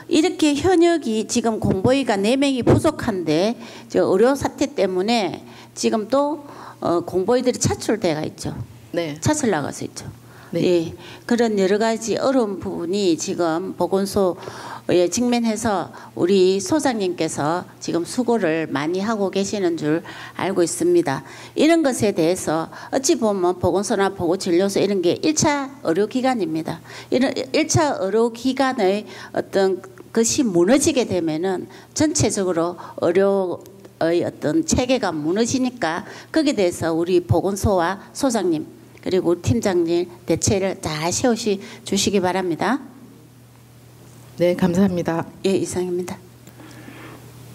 이렇게 현역이 지금 공보위가 4명이 부족한데 저 의료 사태 때문에 지금 또 공보위들이 차출돼가 있죠. 네. 차출 나가서 있죠. 네. 예, 그런 여러 가지 어려운 부분이 지금 보건소에 직면해서 우리 소장님께서 지금 수고를 많이 하고 계시는 줄 알고 있습니다. 이런 것에 대해서 어찌 보면 보건소나 보건진료소 이런 게 1차 의료기관입니다. 이런 1차 의료기관의 어떤 것이 무너지게 되면은 전체적으로 의료의 어떤 체계가 무너지니까 거기에 대해서 우리 보건소와 소장님 그리고 팀장님 대책을 잘 세우시기 바랍니다. 네, 감사합니다. 예, 이상입니다.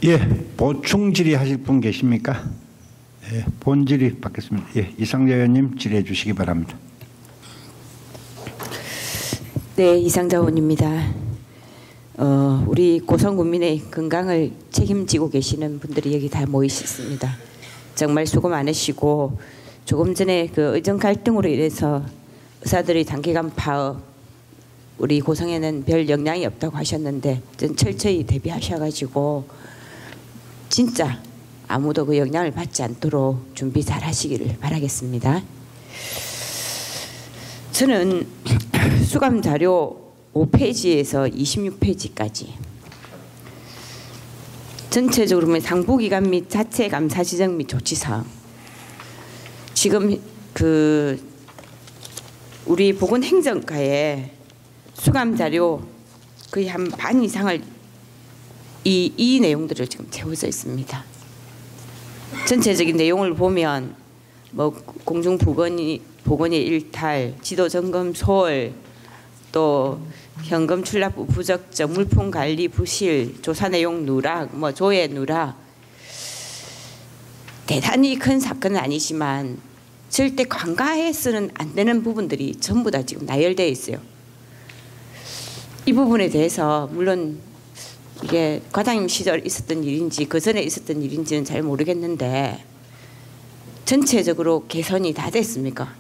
예, 보충 질의하실 분 계십니까? 예, 본 질의 받겠습니다. 예, 이상자 의원님 질의해 주시기 바랍니다. 네, 이상자 의원입니다. 우리 고성 국민의 건강을 책임지고 계시는 분들이 여기 다 모이셨습니다. 정말 수고 많으시고 조금 전에 그 의정 갈등으로 인해서 의사들이 단기간 파업 우리 고성에는 별 영향이 없다고 하셨는데 좀 철저히 대비하셔가지고 진짜 아무도 그 영향을 받지 않도록 준비 잘 하시기를 바라겠습니다. 저는 수감 자료 5페이지에서 26페이지까지 전체적으로 보면 상부기관 및 자체 감사 지정 및 조치사항 지금 그 우리 보건행정과에 수감 자료 거의 한 반 이상을 이 내용들을 지금 채워져 있습니다. 전체적인 내용을 보면 뭐 공중보건이 보건의 일탈, 지도 점검 소홀, 또 현금 출납 부적정, 물품 관리 부실, 조사 내용 누락, 뭐 조회 누락. 대단히 큰 사건은 아니지만 절대 간과해서는 안 되는 부분들이 전부 다 지금 나열되어 있어요. 이 부분에 대해서 물론 이게 과장님 시절 있었던 일인지 그 전에 있었던 일인지는 잘 모르겠는데 전체적으로 개선이 다 됐습니까?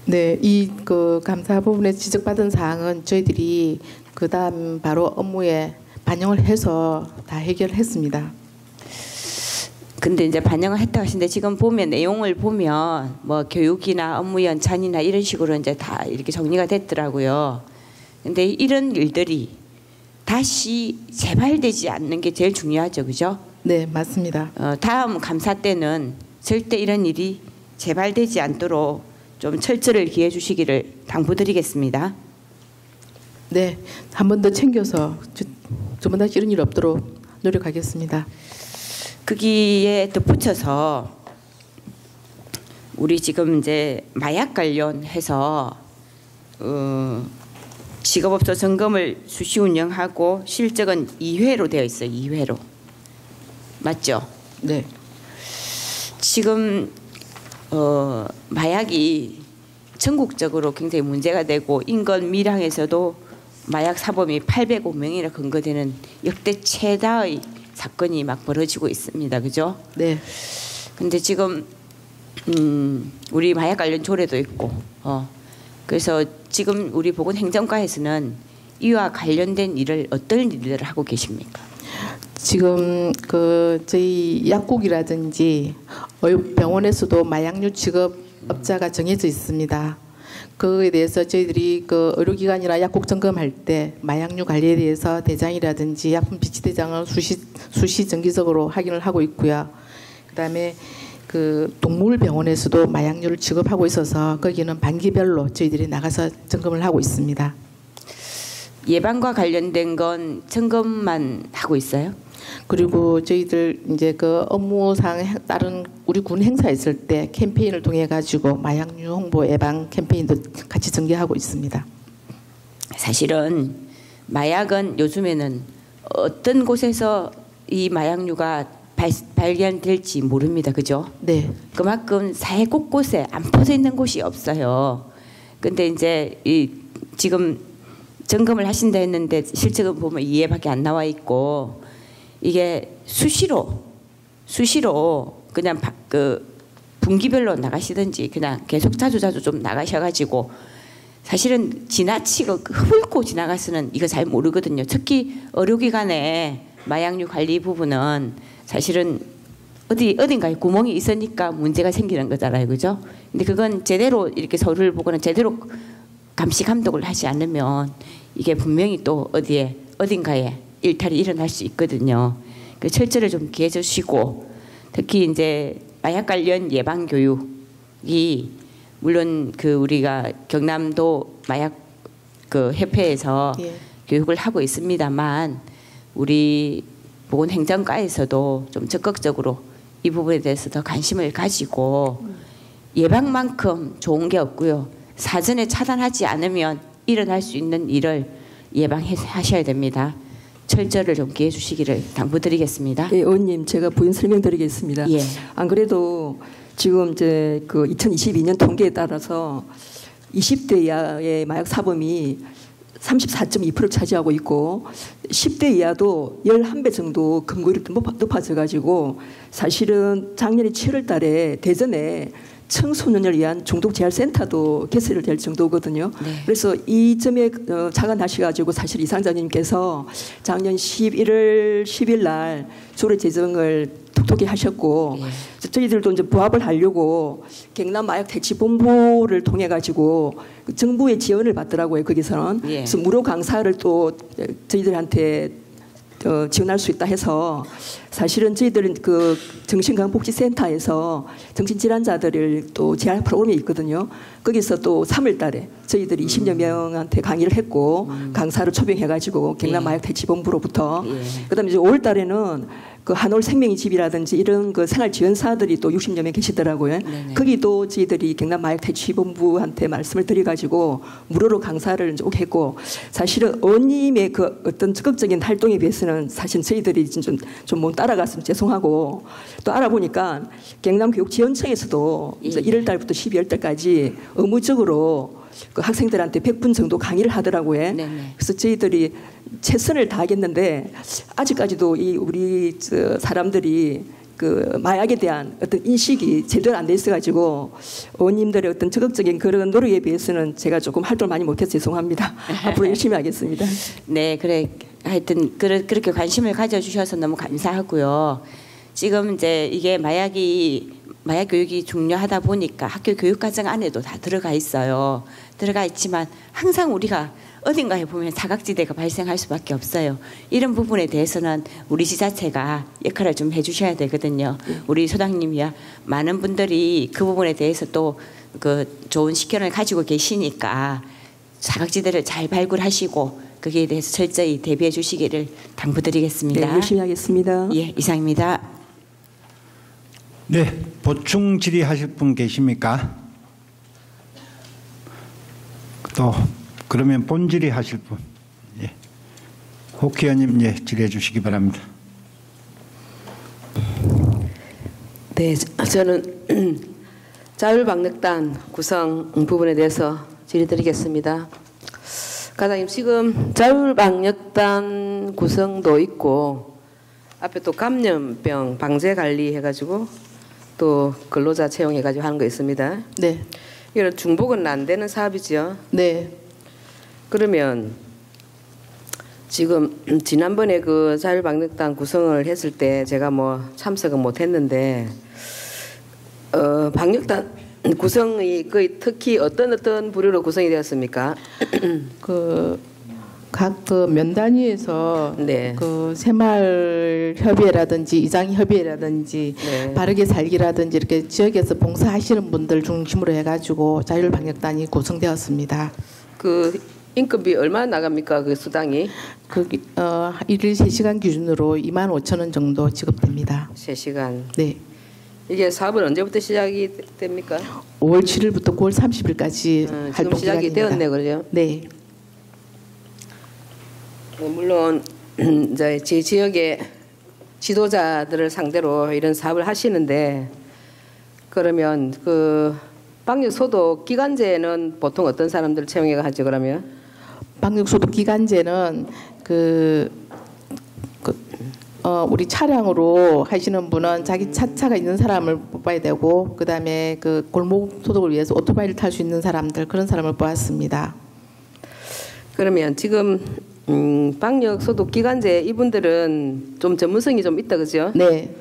네, 이 그 감사 부분에 지적받은 사항은 저희들이 그다음 바로 업무에 반영을 해서 다 해결했습니다. 근데 이제 반영을 했다고 하시는데 지금 보면 내용을 보면 뭐 교육이나 업무 연찬이나 이런 식으로 이제 다 이렇게 정리가 됐더라고요. 근데 이런 일들이 다시 재발되지 않는 게 제일 중요하죠, 그죠? 네, 맞습니다. 다음 감사 때는 절대 이런 일이 재발되지 않도록 좀 철저를 기해 주시기를 당부드리겠습니다. 네, 한 번 더 챙겨서 두 번 다시 이런 일 없도록 노력하겠습니다. 거기에 덧붙여서 우리 지금 이제 마약 관련해서 직업업소 점검을 수시 운영하고 실적은 2회로 되어 있어요. 2회로. 맞죠? 네. 지금 마약이 전국적으로 굉장히 문제가 되고 인근 밀양에서도 마약 사범이 805명이나 근거되는 역대 최다의 사건이 막 벌어지고 있습니다. 그죠? 네. 근데 지금 우리 마약 관련 조례도 있고 그래서 지금 우리 보건행정과에서는 이와 관련된 일을 어떤 일을 하고 계십니까? 지금 그 저희 약국이라든지 병원에서도 마약류 취급업자가 정해져 있습니다. 그에 대해서 저희들이 그 의료기관이나 약국 점검할 때 마약류 관리에 대해서 대장이라든지 약품 비치 대장을 수시 정기적으로 확인을 하고 있고요. 그다음에 그 동물병원에서도 마약류를 취급하고 있어서 거기는 반기별로 저희들이 나가서 점검을 하고 있습니다. 예방과 관련된 건 점검만 하고 있어요? 그리고 저희들 이제 그 업무상 다른 우리 군 행사 있을 때 캠페인을 통해 가지고 마약류 홍보 예방 캠페인도 같이 전개하고 있습니다. 사실은 마약은 요즘에는 어떤 곳에서 이 마약류가 발견될지 모릅니다. 그죠? 네. 그만큼 사회 곳곳에 안 퍼져 있는 곳이 없어요. 근데 이제 지금 점검을 하신다 했는데 실적은 보면 2회밖에 안 나와 있고 이게 수시로 그냥 그 분기별로 나가시든지 그냥 계속 자주 좀 나가셔가지고 사실은 지나치고 훑고 지나가서는 이거 잘 모르거든요. 특히 의료기관의 마약류 관리 부분은 사실은 어딘가에 구멍이 있으니까 문제가 생기는 거잖아요, 그죠? 근데 그건 제대로 이렇게 서류를 보거나 제대로 감시 감독을 하지 않으면 이게 분명히 또 어딘가에 일탈이 일어날 수 있거든요. 그 철저를 좀 기해 주시고 특히 이제 마약 관련 예방 교육이 물론 그 우리가 경남도 마약 그 협회에서 예. 교육을 하고 있습니다만 우리 보건행정과에서도 좀 적극적으로 이 부분에 대해서 더 관심을 가지고 예방만큼 좋은 게 없고요. 사전에 차단하지 않으면 일어날 수 있는 일을 예방하셔야 됩니다. 철저를 좀 기해 주시기를 당부드리겠습니다. 예, 의원님 제가 부연 설명드리겠습니다. 예. 안 그래도 지금 이제 그 2022년 통계에 따라서 20대 이하의 마약 사범이 34.2%를 차지하고 있고 10대 이하도 11배 정도 검거율이 높아져 가지고 사실은 작년에 7월 달에 대전에 청소년을 위한 중독 재활 센터도 개설이 될 정도거든요. 네. 그래서 이 점에 착안하셔가지고 사실 이상자님께서 작년 11월 10일 날 조례 제정을 톡톡히 하셨고 저희들도 이제 부합을 하려고 경남 마약 퇴치 본부를 통해 가지고 정부의 지원을 받더라고요. 거기서는 그래서 무료 강사를 또 저희들한테 지원할 수 있다 해서 사실은 저희들은 그 정신건강복지센터에서 정신질환자들을 또 재활 프로그램이 있거든요. 거기서 또 3월 달에 저희들이 20여 명한테 강의를 했고 강사를 초빙해가지고 경남 마약 퇴치본부로부터 그다음에 이제 5월 달에는 그 한올 생명의 집이라든지 이런 그 생활 지원사들이 또 60여 명 계시더라고요. 네네. 거기도 저희들이 경남 마약 퇴치본부한테 말씀을 드려가지고 무료로 강사를 쭉 했고, 사실은 의원님의 그 어떤 적극적인 활동에 비해서는 사실 저희들이 좀 못 따라갔으면 죄송하고, 또 알아보니까 경남교육지원청에서도 예. 1월 달부터 12월 달까지 의무적으로 그 학생들한테 100분 정도 강의를 하더라고요. 네네. 그래서 저희들이 최선을 다하겠는데 아직까지도 이 우리 사람들이 그 마약에 대한 어떤 인식이 제대로 안 돼 있어가지고 의원님들의 어떤 적극적인 그런 노력에 비해서는 제가 조금 활동을 많이 못해서 죄송합니다. 앞으로 열심히 하겠습니다. 네, 그래. 하여튼 그렇게 관심을 가져주셔서 너무 감사하고요. 지금 이제 이게 마약 교육이 중요하다 보니까 학교 교육과정 안에도 다 들어가 있어요. 들어가 있지만 항상 우리가 어딘가에 보면 사각지대가 발생할 수밖에 없어요. 이런 부분에 대해서는 우리 지자체가 역할을 좀 해주셔야 되거든요. 우리 소장님이야 많은 분들이 그 부분에 대해서 또 그 좋은 식견을 가지고 계시니까 사각지대를 잘 발굴하시고 거기에 대해서 철저히 대비해 주시기를 당부드리겠습니다. 네, 열심히 하겠습니다. 예, 이상입니다. 네, 보충 질의하실 분 계십니까? 또 그러면 본 질의하실 분, 예. 혹 의원님, 예, 질의해 주시기 바랍니다. 네, 저는 자율방역단 구성 부분에 대해서 질의드리겠습니다. 과장님, 지금 자율방역단 구성도 있고 앞에 또 감염병 방제 관리 해가지고 또 근로자 채용해가지고 하는 거 있습니다. 네. 이건 중복은 안 되는 사업이죠. 네. 그러면 지금 지난번에 그 자율방역단 구성을 했을 때 제가 뭐 참석은 못했는데 방역단 구성이 거의 특히 어떤 부류로 구성이 되었습니까? 각 그 면단위에서 네. 그 새마을 협의회라든지 이장 협의회라든지 네. 바르게 살기라든지 이렇게 지역에서 봉사하시는 분들 중심으로 해가지고 자율방역단이 구성되었습니다. 그 인건비 얼마나 나갑니까? 그 수당이? 일일 3시간 기준으로 25,000원 정도 지급됩니다. 3시간. 네. 이게 사업은 언제부터 시작이 됩니까? 5월 7일부터 9월 30일까지 지금 활동 시작이 기간입니다. 되었네, 그죠? 네. 물론 이제 제 지역의 지도자들을 상대로 이런 사업을 하시는데 그러면 그 방역 소독 기간제는 보통 어떤 사람들 채용해 가지고 그러면 방역 소독 기간제는 우리 차량으로 하시는 분은 자기 차가 있는 사람을 뽑아야 되고 그다음에 그 골목 소독을 위해서 오토바이를 탈 수 있는 사람들 그런 사람을 뽑았습니다. 그러면 지금 방역 소독 기간제 이분들은 좀 전문성이 좀 있다 그죠? 네.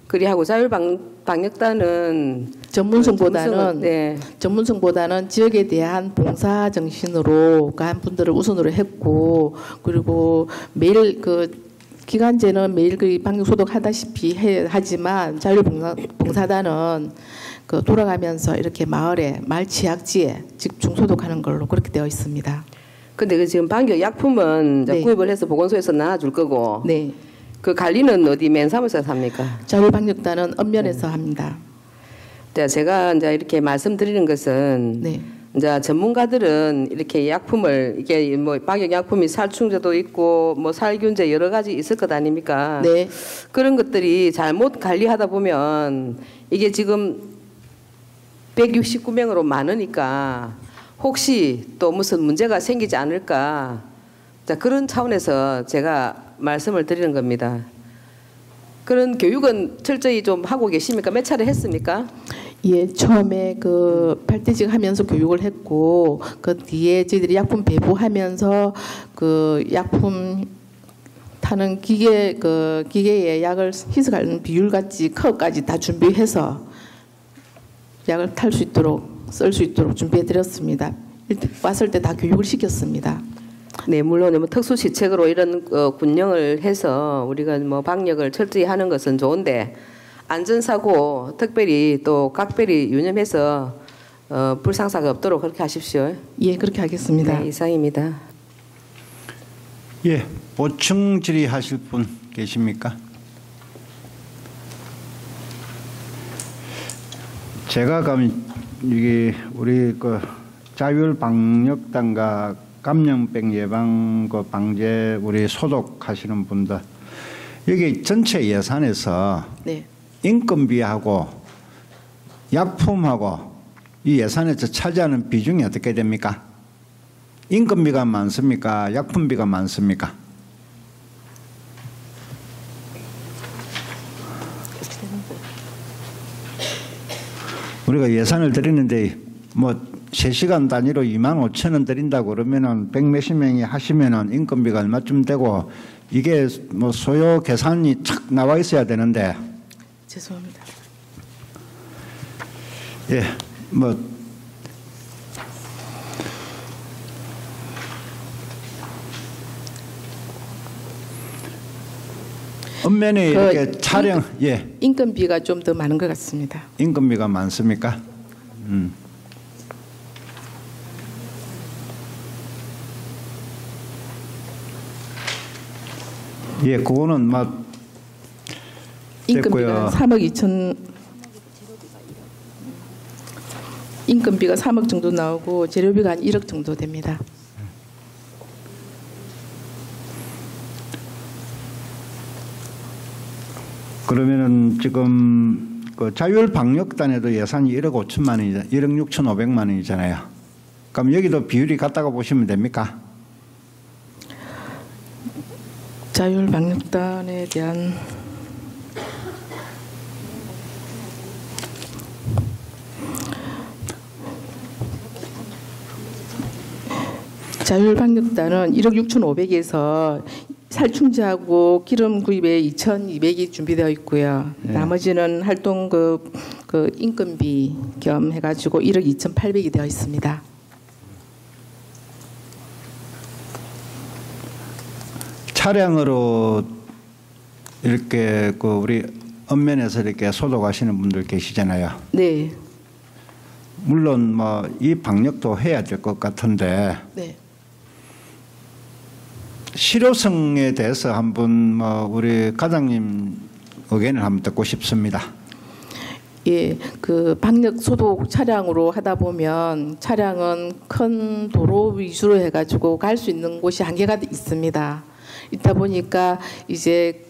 그리하고 자율방역단은 전문성보다는 지역에 대한 봉사 정신으로 간 분들을 우선으로 했고 그리고 매일 그 기간제는 매일 그 방역 소독하다시피 하지만 자율봉사단은 그 돌아가면서 이렇게 마을 지약지에 집중 소독하는 걸로 그렇게 되어 있습니다. 근데 그 지금 방역 약품은 네. 구입을 해서 보건소에서 나눠줄 거고 네. 그 관리는 어디 맨사무소에서 합니까? 자율방역단은 읍면에서 합니다. 제가 이제 이렇게 말씀드리는 것은 네. 이제 전문가들은 이렇게 약품을 이게 뭐 방역 약품이 살충제도 있고 뭐 살균제 여러 가지 있을 것 아닙니까? 네. 그런 것들이 잘못 관리하다 보면 이게 지금 169명으로 많으니까 혹시 또 무슨 문제가 생기지 않을까? 자, 그런 차원에서 제가 말씀을 드리는 겁니다. 그런 교육은 철저히 좀 하고 계십니까? 몇 차례 했습니까? 예, 처음에 그 발대직 하면서 교육을 했고 그 뒤에 저희들이 약품 배부하면서 그 약품 타는 기계에 약을 희석하는 비율같이 컵까지 다 준비해서 약을 탈 수 있도록 쓸 수 있도록 준비해 드렸습니다. 왔을 때 다 교육을 시켰습니다. 네, 물론 뭐 특수 시책으로 이런 군령을 해서 우리가 뭐 방역을 철저히 하는 것은 좋은데 안전사고 특별히 또 각별히 유념해서 불상사가 없도록 그렇게 하십시오. 예, 그렇게 하겠습니다. 네, 이상입니다. 예, 보충 질의하실 분 계십니까? 제가 그럼 이게 우리 그 자율방역단과 감염병 예방 그 방제 우리 소독하시는 분들 여기 전체 예산에서 네. 인건비하고 약품하고 이 예산에서 차지하는 비중이 어떻게 됩니까? 인건비가 많습니까? 약품비가 많습니까? 우리가 예산을 드리는데 뭐 3시간 단위로 25,000원 드린다고 그러면은 100몇십 명이 하시면은 인건비가 얼마쯤 되고 이게 뭐 소요 계산이 착 나와 있어야 되는데. 죄송합니다. 예, 뭐 읍면에 이렇게 촬영 예 인건비가 좀 더 많은 것 같습니다. 인건비가 많습니까? 예, 그거는 막 인건비가 3억 2천 인건비가 3억 정도 나오고 재료비가 한 1억 정도 됩니다. 그러면은 지금 그 자율방역단에도 예산이 1억 5천만 원이잖아요. 1억 6,500만 원이잖아요. 그럼 여기도 비율이 같다가 보시면 됩니까? 자율방역단에 대한 자율방역단은 1억 6,500에서 살충제하고 기름 구입에 2,200이 준비되어 있고요. 네. 나머지는 활동 그 인건비 겸 해가지고 1억 2,800이 되어 있습니다. 차량으로 이렇게 그 우리 읍면에서 이렇게 소독하시는 분들 계시잖아요. 네. 물론 뭐 이 방역도 해야 될 것 같은데 네. 실효성에 대해서 한번 뭐 우리 과장님 의견을 한번 듣고 싶습니다. 예, 그 방역 소독 차량으로 하다 보면 차량은 큰 도로 위주로 해가지고 갈 수 있는 곳이 한계가 있습니다. 있다 보니까 이제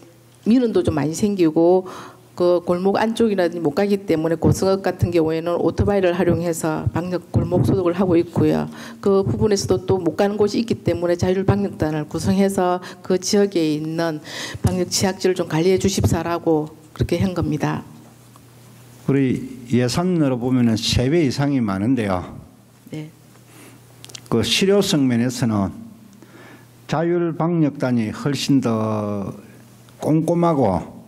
민원도 좀 많이 생기고 그 골목 안쪽이라든지 못 가기 때문에 고성읍 같은 경우에는 오토바이를 활용해서 방역 골목 소독을 하고 있고요. 그 부분에서도 또 못 가는 곳이 있기 때문에 자율방역단을 구성해서 그 지역에 있는 방역 취약지를 좀 관리해 주십사라고 그렇게 한 겁니다. 우리 예산으로 보면은 3배 이상이 많은데요. 네. 그 실효성 면에서는 자율방역단이 훨씬 더 꼼꼼하고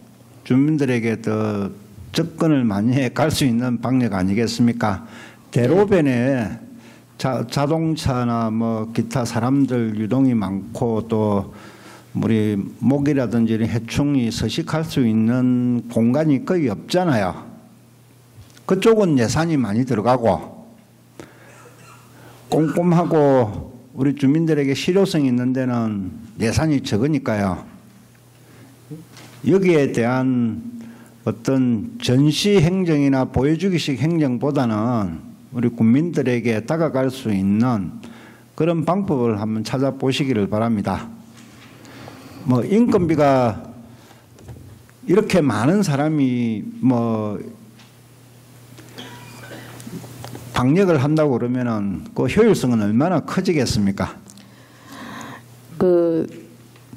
주민들에게 더 접근을 많이 해 갈 수 있는 방역 아니겠습니까? 대로변에 자동차나 뭐 기타 사람들 유동이 많고 또 우리 모기라든지 해충이 서식할 수 있는 공간이 거의 없잖아요. 그쪽은 예산이 많이 들어가고 꼼꼼하고 우리 주민들에게 실효성이 있는 데는 예산이 적으니까요. 여기에 대한 어떤 전시 행정이나 보여주기식 행정보다는 우리 국민들에게 다가갈 수 있는 그런 방법을 한번 찾아보시기를 바랍니다. 뭐 인건비가 이렇게 많은 사람이 뭐 방역을 한다고 그러면은 그 효율성은 얼마나 커지겠습니까? 그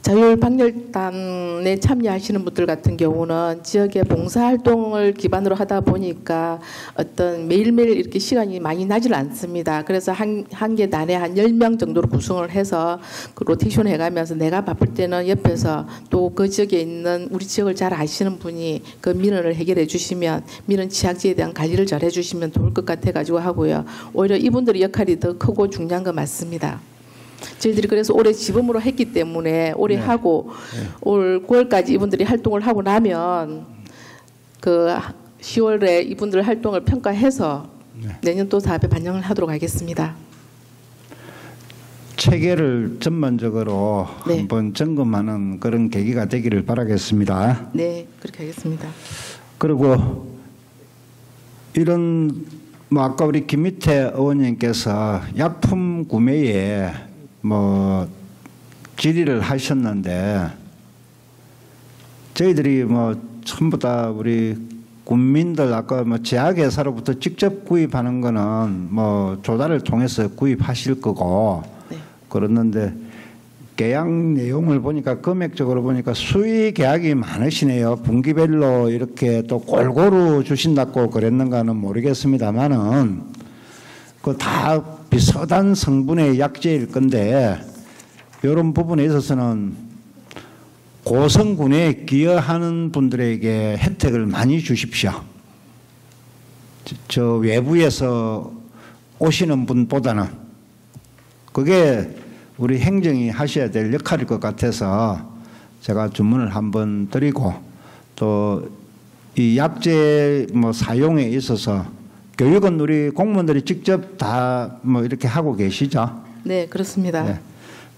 자율방역단에 참여하시는 분들 같은 경우는 지역의 봉사활동을 기반으로 하다 보니까 어떤 매일매일 이렇게 시간이 많이 나질 않습니다. 그래서 한 개 단에 한 10명 정도로 구성을 해서 그 로테이션 해가면서 내가 바쁠 때는 옆에서 또 그 지역에 있는 우리 지역을 잘 아시는 분이 그 민원을 해결해 주시면 민원 취약지에 대한 관리를 잘 해주시면 좋을 것 같아가지고 하고요. 오히려 이분들의 역할이 더 크고 중요한 거 맞습니다. 저희들이 그래서 올해 지범으로 했기 때문에 올해 하고 올 9월까지 이분들이 활동을 하고 나면 그 10월에 이분들 활동을 평가해서 내년 또 사업에 반영을 하도록 하겠습니다. 체계를 전반적으로 한번 점검하는 그런 계기가 되기를 바라겠습니다. 네, 그렇게 하겠습니다. 그리고 이런 뭐 아까 우리 김미태 의원님께서 약품 구매에 뭐 질의를 하셨는데 저희들이 뭐 전부 다 우리 국민들 아까 뭐 제약회사로부터 직접 구입하는 거는 뭐 조달을 통해서 구입하실 거고 네. 그렇는데 계약 내용을 보니까 금액적으로 보니까 수의 계약이 많으시네요. 분기별로 이렇게 또 골고루 주신다고 그랬는가는 모르겠습니다만은 그 다 비슷한 성분의 약제일 건데 이런 부분에 있어서는 고성군에 기여하는 분들에게 혜택을 많이 주십시오. 저 외부에서 오시는 분보다는 그게 우리 행정이 하셔야 될 역할일 것 같아서 제가 주문을 한번 드리고 또 이 약제 뭐 사용에 있어서 교육은 우리 공무원들이 직접 다 뭐 이렇게 하고 계시죠? 네, 그렇습니다. 네.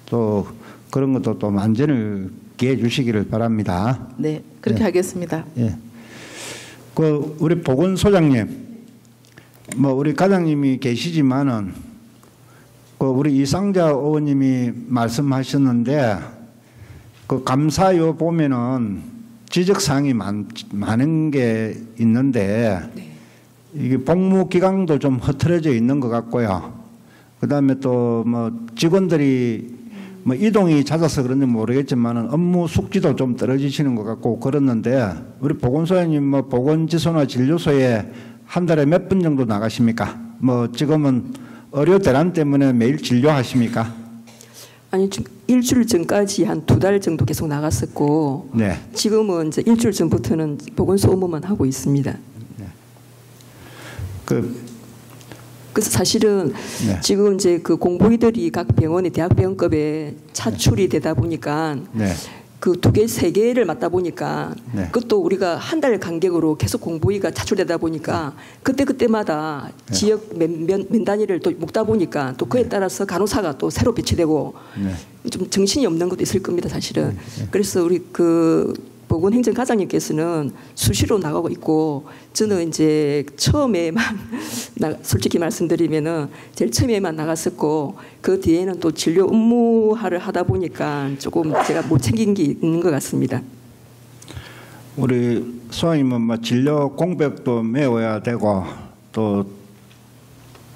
또 그런 것도 또 만전을 기해 주시기를 바랍니다. 네, 그렇게 네. 하겠습니다. 예. 그 우리 보건소장님, 뭐 우리 과장님이 계시지만은 그 우리 이상자 의원님이 말씀하셨는데 그 감사요 보면은 지적사항이 많은 게 있는데 이게 복무 기간도 좀 흐트러져 있는 것 같고요. 그다음에 또 뭐 직원들이 뭐 이동이 잦아서 그런지 모르겠지만은 업무 숙지도 좀 떨어지시는 것 같고 그렇는데 우리 보건소장님 뭐 보건지소나 진료소에 한 달에 몇 분 정도 나가십니까? 뭐 지금은 의료 대란 때문에 매일 진료하십니까? 아니 일주일 전까지 한 2달 정도 계속 나갔었고 네. 지금은 이제 일주일 전부터는 보건소 업무만 하고 있습니다. 네. 그래서 사실은 네. 지금 이제 그 공보위들이 각 병원의 대학병원급에 차출이 되다 보니까 네. 그 2개, 3개를 맡다 보니까 네. 그것도 우리가 한 달 간격으로 계속 공보위가 차출되다 보니까 그때마다 네. 지역 면 단위를 또 묶다 보니까 또 그에 따라서 간호사가 또 새로 배치되고 네. 좀 정신이 없는 것도 있을 겁니다, 사실은. 그래서 우리 그 보건행정과장님께서는 수시로 나가고 있고 저는 이제 처음에만 솔직히 말씀드리면은 제일 처음에만 나갔었고 그 뒤에는 또 진료 업무를 하다 보니까 조금 제가 못 챙긴 게 있는 것 같습니다. 우리 소장님은 뭐 진료 공백도 메워야 되고 또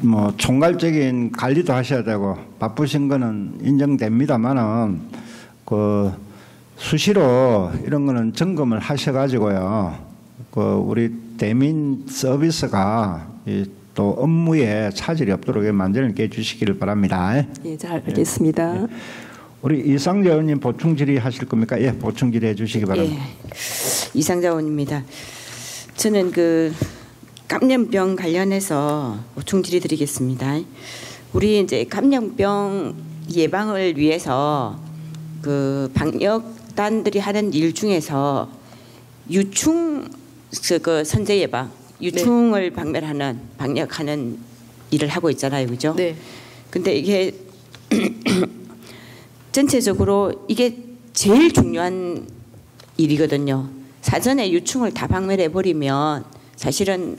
뭐 총괄적인 관리도 하셔야 되고 바쁘신 거는 인정됩니다만은 그 수시로 이런 거는 점검을 하셔가지고요. 그 우리 대민 서비스가 또 업무에 차질이 없도록 만전을 깨주시기를 바랍니다. 예, 잘 알겠습니다. 예. 우리 이상자 의원님 보충 질의하실 겁니까? 예, 보충 질의해 주시기 바랍니다. 예, 이상자 의원입니다. 저는 그 감염병 관련해서 보충 질의 드리겠습니다. 우리 이제 감염병 예방을 위해서 그 방역단들이 하는 일 중에서 유충 그 선제 예방, 유충을 박멸하는 방역하는 일을 하고 있잖아요, 그죠? 네. 근데 이게 전체적으로 이게 제일 중요한 일이거든요. 사전에 유충을 다 박멸해 버리면 사실은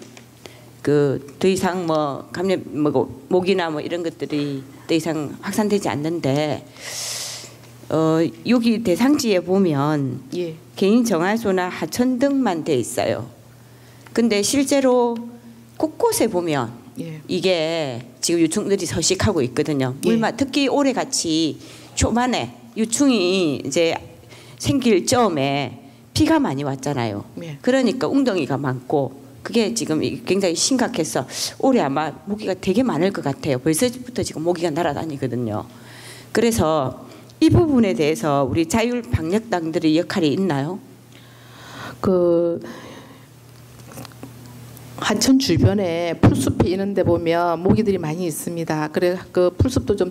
그 더 이상 뭐 감염 뭐 모기나 뭐 이런 것들이 더 이상 확산되지 않는데 여기 대상지에 보면 예. 개인 정화소나 하천 등만 돼 있어요. 근데 실제로 곳곳에 보면 예. 이게 지금 유충들이 서식하고 있거든요. 예. 특히 올해같이 초반에 유충이 이제 생길 즈음에 비가 많이 왔잖아요. 예. 그러니까 웅덩이가 많고 그게 지금 굉장히 심각해서 올해 아마 모기가 되게 많을 것 같아요. 벌써부터 지금 모기가 날아다니거든요. 그래서 이 부분에 대해서 우리 자율 방역당들의 역할이 있나요? 그 하천 주변에 풀숲이 있는 데 보면 모기들이 많이 있습니다. 그래 그 풀숲도 좀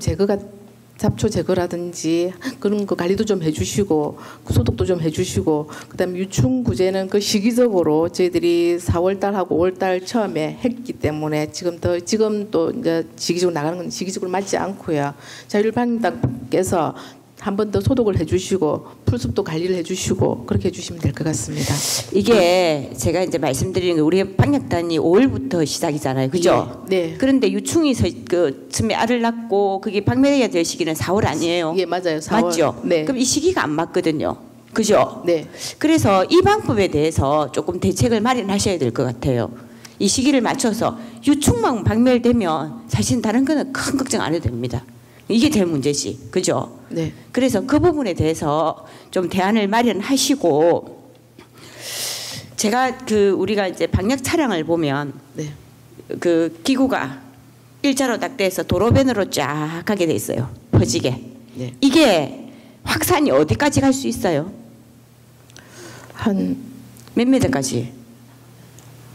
잡초 제거라든지 그런 거 관리도 좀 해주시고 그 소독도 좀 해주시고 그다음에 유충 구제는 그 시기적으로 저희들이 4월달하고 5월달 처음에 했기 때문에 지금 또 이제 시기적으로 나가는 건 시기적으로 맞지 않고요. 자율방역당께서 한 번 더 소독을 해주시고 풀숲도 관리를 해주시고 그렇게 해주시면 될 것 같습니다. 이게 제가 이제 말씀드리는 게 우리 방역단이 5월부터 시작이잖아요, 그죠? 예, 네. 그런데 유충이 그 처음에 알을 낳고 그게 박멸해야 될 시기는 4월 아니에요? 예, 맞아요. 4월. 맞죠? 네. 그럼 이 시기가 안 맞거든요, 그죠? 네. 그래서 이 방법에 대해서 조금 대책을 마련하셔야 될 것 같아요. 이 시기를 맞춰서 유충만 박멸되면 사실 다른 거는 큰 걱정 안 해도 됩니다. 이게 제일 문제지, 그죠? 네. 그래서 그 부분에 대해서 좀 대안을 마련하시고, 제가 우리가 이제 방역 차량을 보면 네. 그 기구가 일자로 딱 돼서 도로변으로 쫙 가게 돼 있어요, 퍼지게. 네. 이게 확산이 어디까지 갈 수 있어요? 한 몇 미터까지?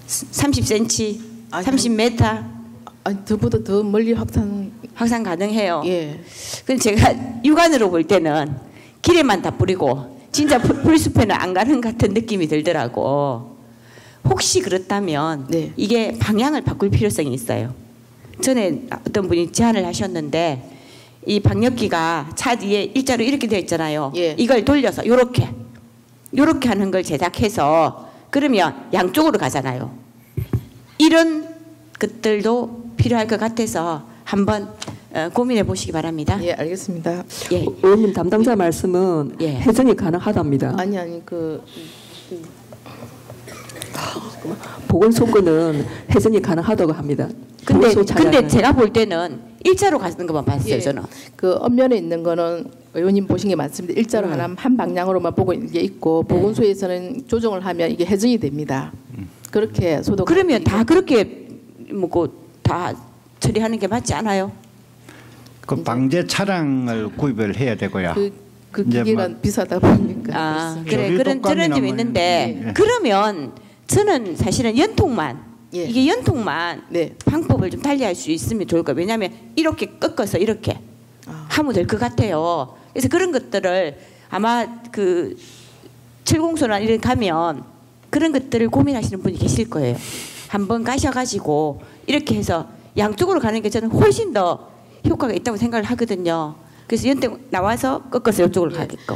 30cm, 아니, 30m 아니, 저보다 더 멀리 확산. 가능해요. 예. 근데 제가 육안으로 볼 때는 길에만 다 뿌리고 진짜 풀숲에는 안 가는 같은 느낌이 들더라고. 혹시 그렇다면 네. 이게 방향을 바꿀 필요성이 있어요. 전에 어떤 분이 제안을 하셨는데 이 방역기가 차 뒤에 일자로 이렇게 되어 있잖아요. 예. 이걸 돌려서 요렇게 하는 걸 제작해서 그러면 양쪽으로 가잖아요. 이런 것들도 필요할 것 같아서 한번 고민해 보시기 바랍니다. 예, 알겠습니다. 예. 의원님 담당자 말씀은 예. 해정이 가능하답니다. 아니 보건소건은 해정이 가능하다고 합니다. 근데 보건소 차량은. 제가 볼 때는 일자로 가는 것만 봤어요. 예. 저는. 그 옆면에 있는 거는 의원님 보신 게 맞습니다. 일자로 하나 한 방향으로만 보고 있는 게 있고 보건소에서는 조정을 하면 이게 해정이 됩니다. 그렇게 소독. 그러면 다 그렇게 뭐고 다 처리하는 게 맞지 않아요? 그 방제 차량을 구입을 해야 되고요. 그 이제 기계가 뭐 비싸다 보니까. 아, 그렇습니다. 그래 그런 조류독감이나 점 뭐 있는데 예. 그러면 저는 사실은 연통만 예. 이게 연통만 네. 방법을 좀 달리할 수 있으면 좋을 거예요. 왜냐하면 이렇게 꺾어서 이렇게 하면 될 것 같아요. 그래서 그런 것들을 아마 그 7공소나 이런 가면 그런 것들을 고민하시는 분이 계실 거예요. 한번 가셔가지고 이렇게 해서 양쪽으로 가는 게 저는 훨씬 더 효과가 있다고 생각을 하거든요. 그래서 연통 나와서 꺾어서 이쪽으로 가게끔.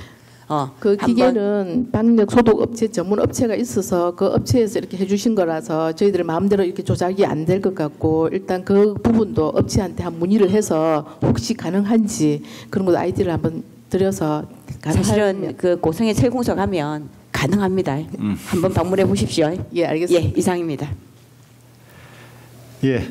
그 한번 기계는 방역 소독 업체 전문 업체가 있어서 그 업체에서 이렇게 해주신 거라서 저희들 마음대로 이렇게 조작이 안 될 것 같고 일단 그 부분도 업체한테 한 문의를 해서 혹시 가능한지 그런 것도 아이디를 한번 드려서 사실은 그 고성의 철공소 가면 가능합니다. 한번 방문해 보십시오. 예, 알겠습니다. 예, 이상입니다. 예,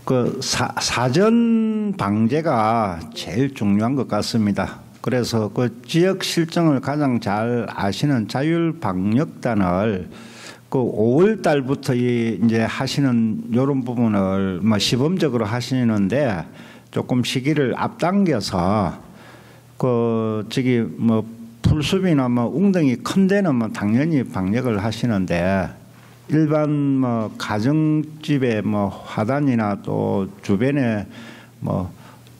그 사전 방제가 제일 중요한 것 같습니다. 그래서 그 지역 실정을 가장 잘 아시는 자율방역단을 그 5월 달부터 이제 하시는 이런 부분을 뭐 시범적으로 하시는데 조금 시기를 앞당겨서 그 저기 뭐 풀숲이나 뭐 웅덩이 큰 데는 뭐 당연히 방역을 하시는데 일반 뭐 가정집에 뭐 화단이나 또 주변에 뭐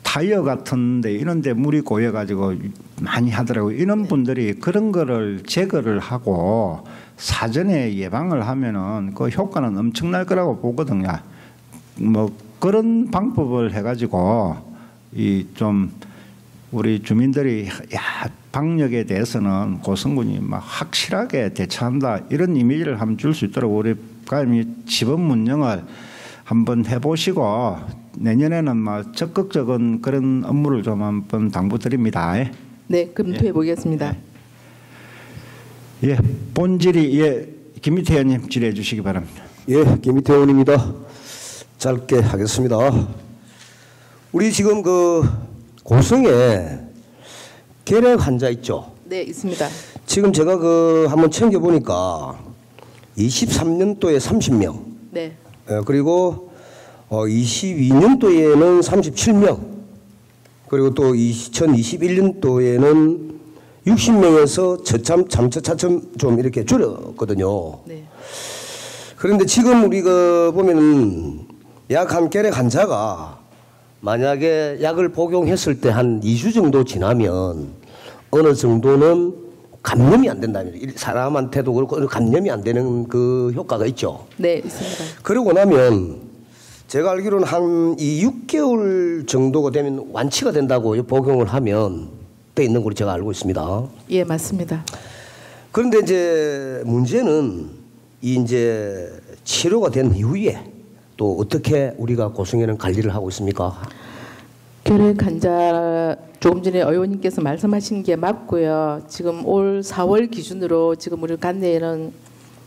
타이어 같은데 이런데 물이 고여가지고 많이 하더라고요. 이런 분들이 그런 거를 제거를 하고 사전에 예방을 하면은 그 효과는 엄청날 거라고 보거든요. 뭐 그런 방법을 해가지고 이 좀 우리 주민들이 야 방역에 대해서는 고성군이 막 확실하게 대처한다 이런 이미지를 한번 줄 수 있도록 우리 감히 지번 문영을 한번 해보시고 내년에는 막 적극적인 그런 업무를 좀 한번 당부드립니다. 네, 검토해 보겠습니다. 예, 본질이 예 김미태 의원님 질의해 주시기 바랍니다. 예, 김미태 의원입니다. 짧게 하겠습니다. 우리 지금 그 고성에 결핵 환자 있죠? 네, 있습니다. 지금 제가 그 한번 챙겨 보니까 23년도에 30명. 네. 그리고 22년도에는 37명. 그리고 또 2021년도에는 60명에서 저참 차츰 좀 이렇게 줄었거든요. 네. 그런데 지금 우리가 보면은 약한 결핵 환자가 만약에 약을 복용했을 때 한 2주 정도 지나면 어느 정도는 감염이 안 된다면 사람한테도 그렇고 감염이 안 되는 그 효과가 있죠. 네, 있습니다. 그러고 나면 제가 알기로는 한 이 6개월 정도가 되면 완치가 된다고 복용을 하면 돼 있는 걸로 제가 알고 있습니다. 예, 맞습니다. 그런데 이제 문제는 이 이제 치료가 된 이후에 또 어떻게 우리가 고성에는 관리를 하고 있습니까? 결핵 환자 조금 전에 의원님께서 말씀하신 게 맞고요. 지금 올 4월 기준으로 지금 우리 관내에는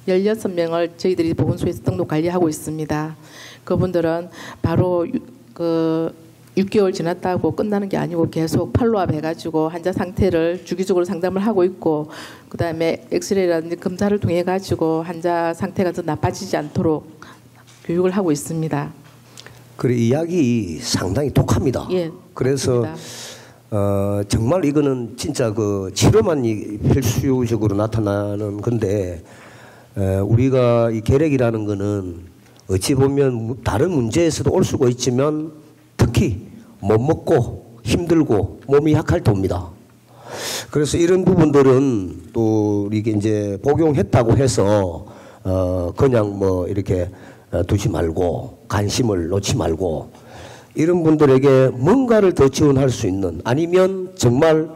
16명을 저희들이 보건소에서 등록 관리하고 있습니다. 그분들은 바로 6개월 지났다고 끝나는 게 아니고 계속 팔로업 해가지고 환자 상태를 주기적으로 상담을 하고 있고, 그다음에 엑스레이라든지 검사를 통해 가지고 환자 상태가 더 나빠지지 않도록 교육을 하고 있습니다. 그래, 이야기 상당히 독합니다. 예, 그래서 맞습니다. 정말 이거는 진짜 그 치료만 필수적으로 나타나는 건데, 우리가 이 결핵이라는 거는 어찌 보면 다른 문제에서도 올 수가 있지만 특히 못 먹고 힘들고 몸이 약할 때 옵니다. 그래서 이런 부분들은 또 이게 이제 복용했다고 해서 그냥 뭐 이렇게 두지 말고 관심을 놓지 말고 이런 분들에게 뭔가를 더 지원할 수 있는, 아니면 정말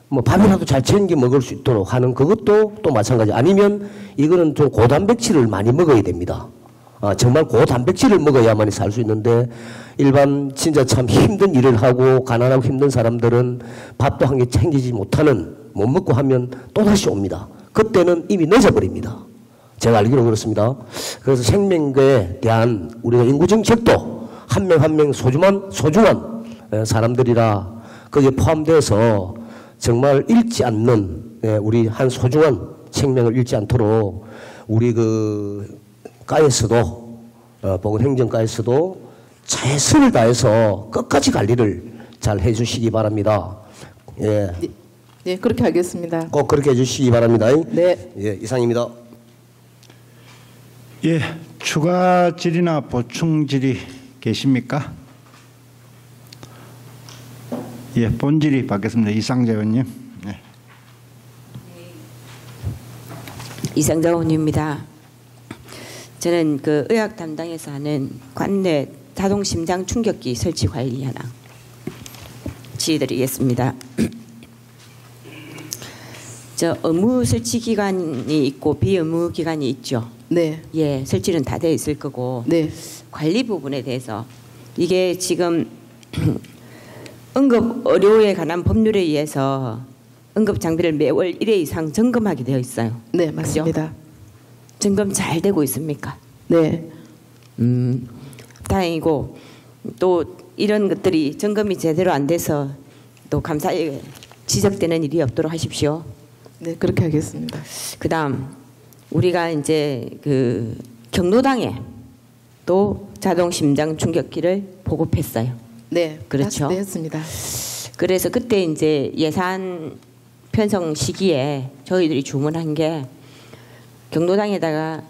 뭐 밥이라도 잘 챙겨 먹을 수 있도록 하는 그것도 또 마찬가지. 아니면 이거는 좀 고단백질을 많이 먹어야 됩니다. 정말 고단백질을 먹어야만이 살 수 있는데, 일반 진짜 참 힘든 일을 하고 가난하고 힘든 사람들은 밥도 한 개 챙기지 못하는, 못 먹고 하면 또다시 옵니다. 그때는 이미 늦어버립니다. 제가 알기로 그렇습니다. 그래서 생명에 대한 우리가 인구정책도 한 명 한 명 소중한 사람들이라 거기에 포함돼서 정말 잃지 않는, 우리 한 소중한 생명을 잃지 않도록 우리 그 가에서도 보건행정가에서도 최선을 다해서 끝까지 관리를 잘 해주시기 바랍니다. 예. 네, 그렇게 하겠습니다. 꼭 그렇게 해주시기 바랍니다. 네. 예, 이상입니다. 예, 추가 질의나 보충 질의 계십니까? 예, 본 질의 받겠습니다. 이상자 의원님. 네. 이상자 의원입니다. 저는 그 의학 담당에서 하는 관내 자동 심장 충격기 설치 관리 현황 질의드리겠습니다. 저 의무 설치 기간이 있고 비의무 기간이 있죠. 네. 예, 설치는 다 되어 있을 거고. 네. 관리 부분에 대해서 이게 지금 응급 의료에 관한 법률에 의해서 응급 장비를 매월 1회 이상 점검하게 되어 있어요. 네, 맞습니다. 그죠? 점검 잘 되고 있습니까? 네. 다행이고, 또 이런 것들이 점검이 제대로 안 돼서 또 감사에 지적되는 일이 없도록 하십시오. 네, 그렇게 하겠습니다. 그다음 우리가 이제 그 경로당에 또 자동 심장 충격기를 보급했어요. 네, 그렇죠. 네, 했습니다. 그래서 그때 이제 예산 편성 시기에 저희들이 주문한 게 경로당에다가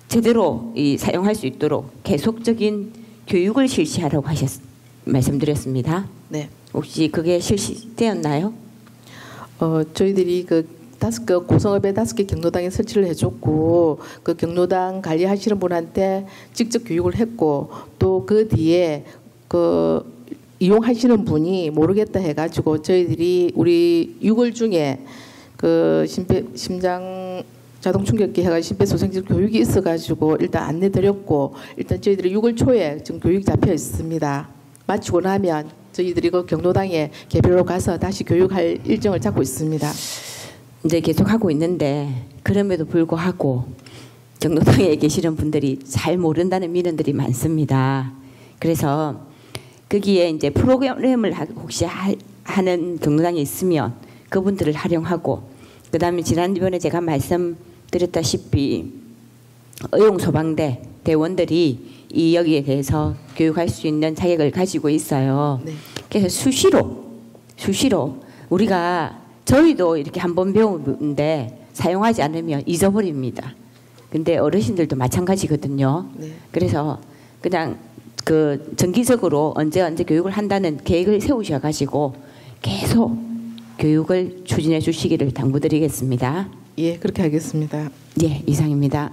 제대로 사용할 수 있도록 계속적인 교육을 실시하라고 말씀드렸습니다. 네. 혹시 그게 실시되었나요? 저희들이 고성읍에 5개 경로당에 설치를 해줬고, 그 경로당 관리하시는 분한테 직접 교육을 했고, 또 그 뒤에 이용하시는 분이 모르겠다 해가지고 저희들이 우리 6월 중에 심장 자동 충격기 해가 심폐소생술 교육이 있어가지고 일단 안내드렸고, 일단 저희들이 6월 초에 지금 교육이 잡혀 있습니다. 마치고 나면 저희들이 그 경로당에 개별로 가서 다시 교육할 일정을 잡고 있습니다. 이제 계속 하고 있는데, 그럼에도 불구하고 경로당에 계시는 분들이 잘 모른다는 민원들이 많습니다. 그래서 거기에 이제 프로그램을 혹시 하는 경로당이 있으면 그분들을 활용하고, 그다음에 지난번에 제가 말씀드렸다시피 의용소방대 대원들이 이 여기에 대해서 교육할 수 있는 자격을 가지고 있어요. 네. 그래서 수시로 우리가 저희도 이렇게 한번 배우는데 사용하지 않으면 잊어버립니다. 근데 어르신들도 마찬가지거든요. 네. 그래서 그냥 정기적으로 언제 교육을 한다는 계획을 세우셔가지고 계속 교육을 추진해 주시기를 당부드리겠습니다. 예, 그렇게 하겠습니다. 예, 이상입니다.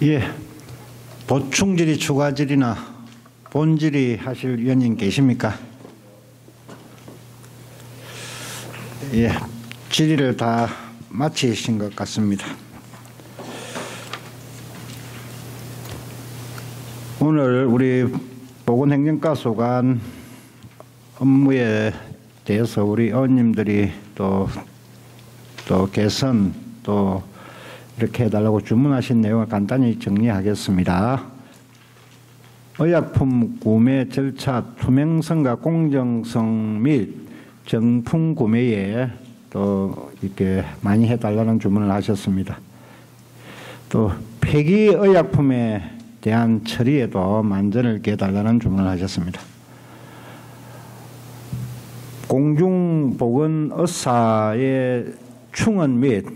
예, 보충 질의, 추가 질의나 본 질의 하실 위원님 계십니까? 예, 질의를 다 마치신 것 같습니다. 오늘 우리 보건행정과 소관 업무에 대해서 우리 의원님들이 또 개선 또 이렇게 해달라고 주문하신 내용을 간단히 정리하겠습니다. 의약품 구매 절차 투명성과 공정성 및 정품 구매에 또 이렇게 많이 해달라는 주문을 하셨습니다. 또 폐기 의약품에 대한 처리에도 만전을 기해달라는 주문을 하셨습니다. 공중보건의사의 충원 및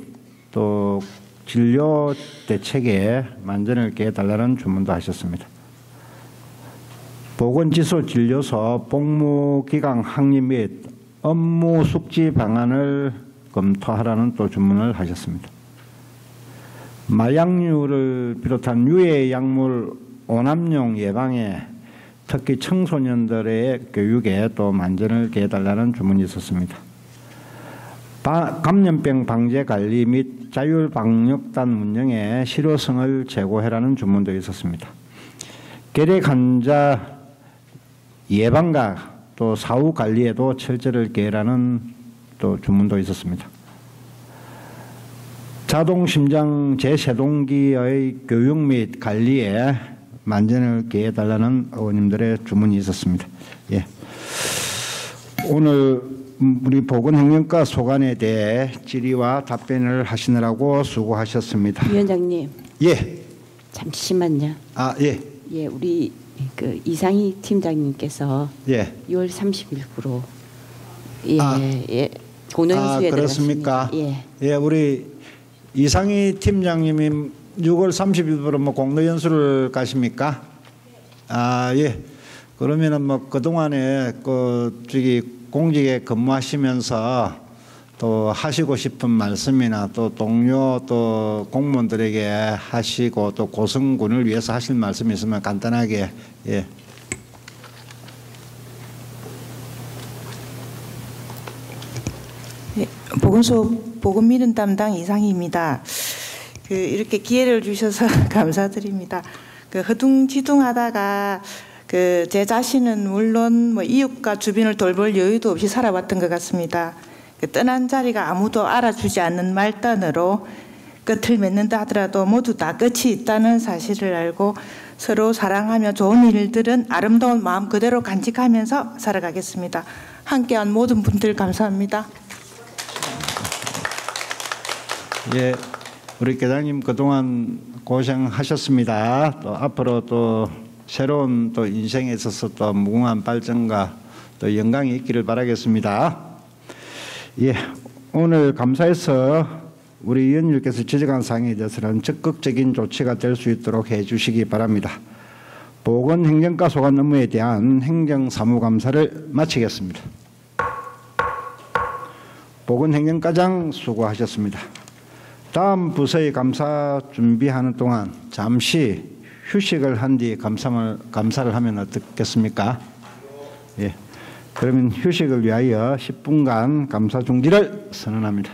또 진료 대책에 만전을 기해달라는 주문도 하셨습니다. 보건지수진료소 복무기간 확립 및 업무 숙지 방안을 검토하라는 또 주문을 하셨습니다. 마약류를 비롯한 유해 약물 오남용 예방에 특히 청소년들의 교육에 또 만전을 기해달라는 주문이 있었습니다. 감염병 방제 관리 및 자율방역단 운영에 실효성을 제고해라는 주문도 있었습니다. 결핵 환자 예방과 또 사후 관리에도 철저를 기해라는 또 주문도 있었습니다. 자동심장 제세동기의 교육 및 관리에 만전을 기해달라는 의원님들의 주문이 있었습니다. 예. 오늘 우리 보건행정과 소관에 대해 질의와 답변을 하시느라고 수고하셨습니다. 위원장님. 예. 잠시만요. 아, 예. 예, 우리 그 이상희 팀장님께서 예. 6월 30일부로 예, 공동연수에 그렇습니까? 예. 예, 우리 이상희 팀장님이 6월 30일부로 뭐 공동연수를 가십니까? 아, 예. 그러면은 뭐 그동안에 공직에 근무하시면서 또 하시고 싶은 말씀이나 또 동료 또 공무원들에게 하시고 또 고성군을 위해서 하실 말씀이 있으면 간단하게 예. 보건민원 담당 이상희입니다. 이렇게 기회를 주셔서 감사드립니다. 허둥지둥하다가 제 자신은 물론 뭐 이웃과 주변을 돌볼 여유도 없이 살아왔던 것 같습니다. 떠난 자리가 아무도 알아주지 않는 말단으로 끝을 맺는다 하더라도 모두 다 끝이 있다는 사실을 알고 서로 사랑하며 좋은 일들은 아름다운 마음 그대로 간직하면서 살아가겠습니다. 함께한 모든 분들 감사합니다. 예, 우리 계장님 그동안 고생하셨습니다. 또 앞으로 또 새로운 또 인생에 있어서 또 무궁한 발전과 또 영광이 있기를 바라겠습니다. 예, 오늘 감사해서 우리 위원님께서 지적한 사항에 대해서는 적극적인 조치가 될 수 있도록 해주시기 바랍니다. 보건행정과 소관 업무에 대한 행정사무감사를 마치겠습니다. 보건행정과장 수고하셨습니다. 다음 부서의 감사 준비하는 동안 잠시 휴식을 한 뒤 감사를 하면 어떻겠습니까? 예. 그러면 휴식을 위하여 10분간 감사 중지를 선언합니다.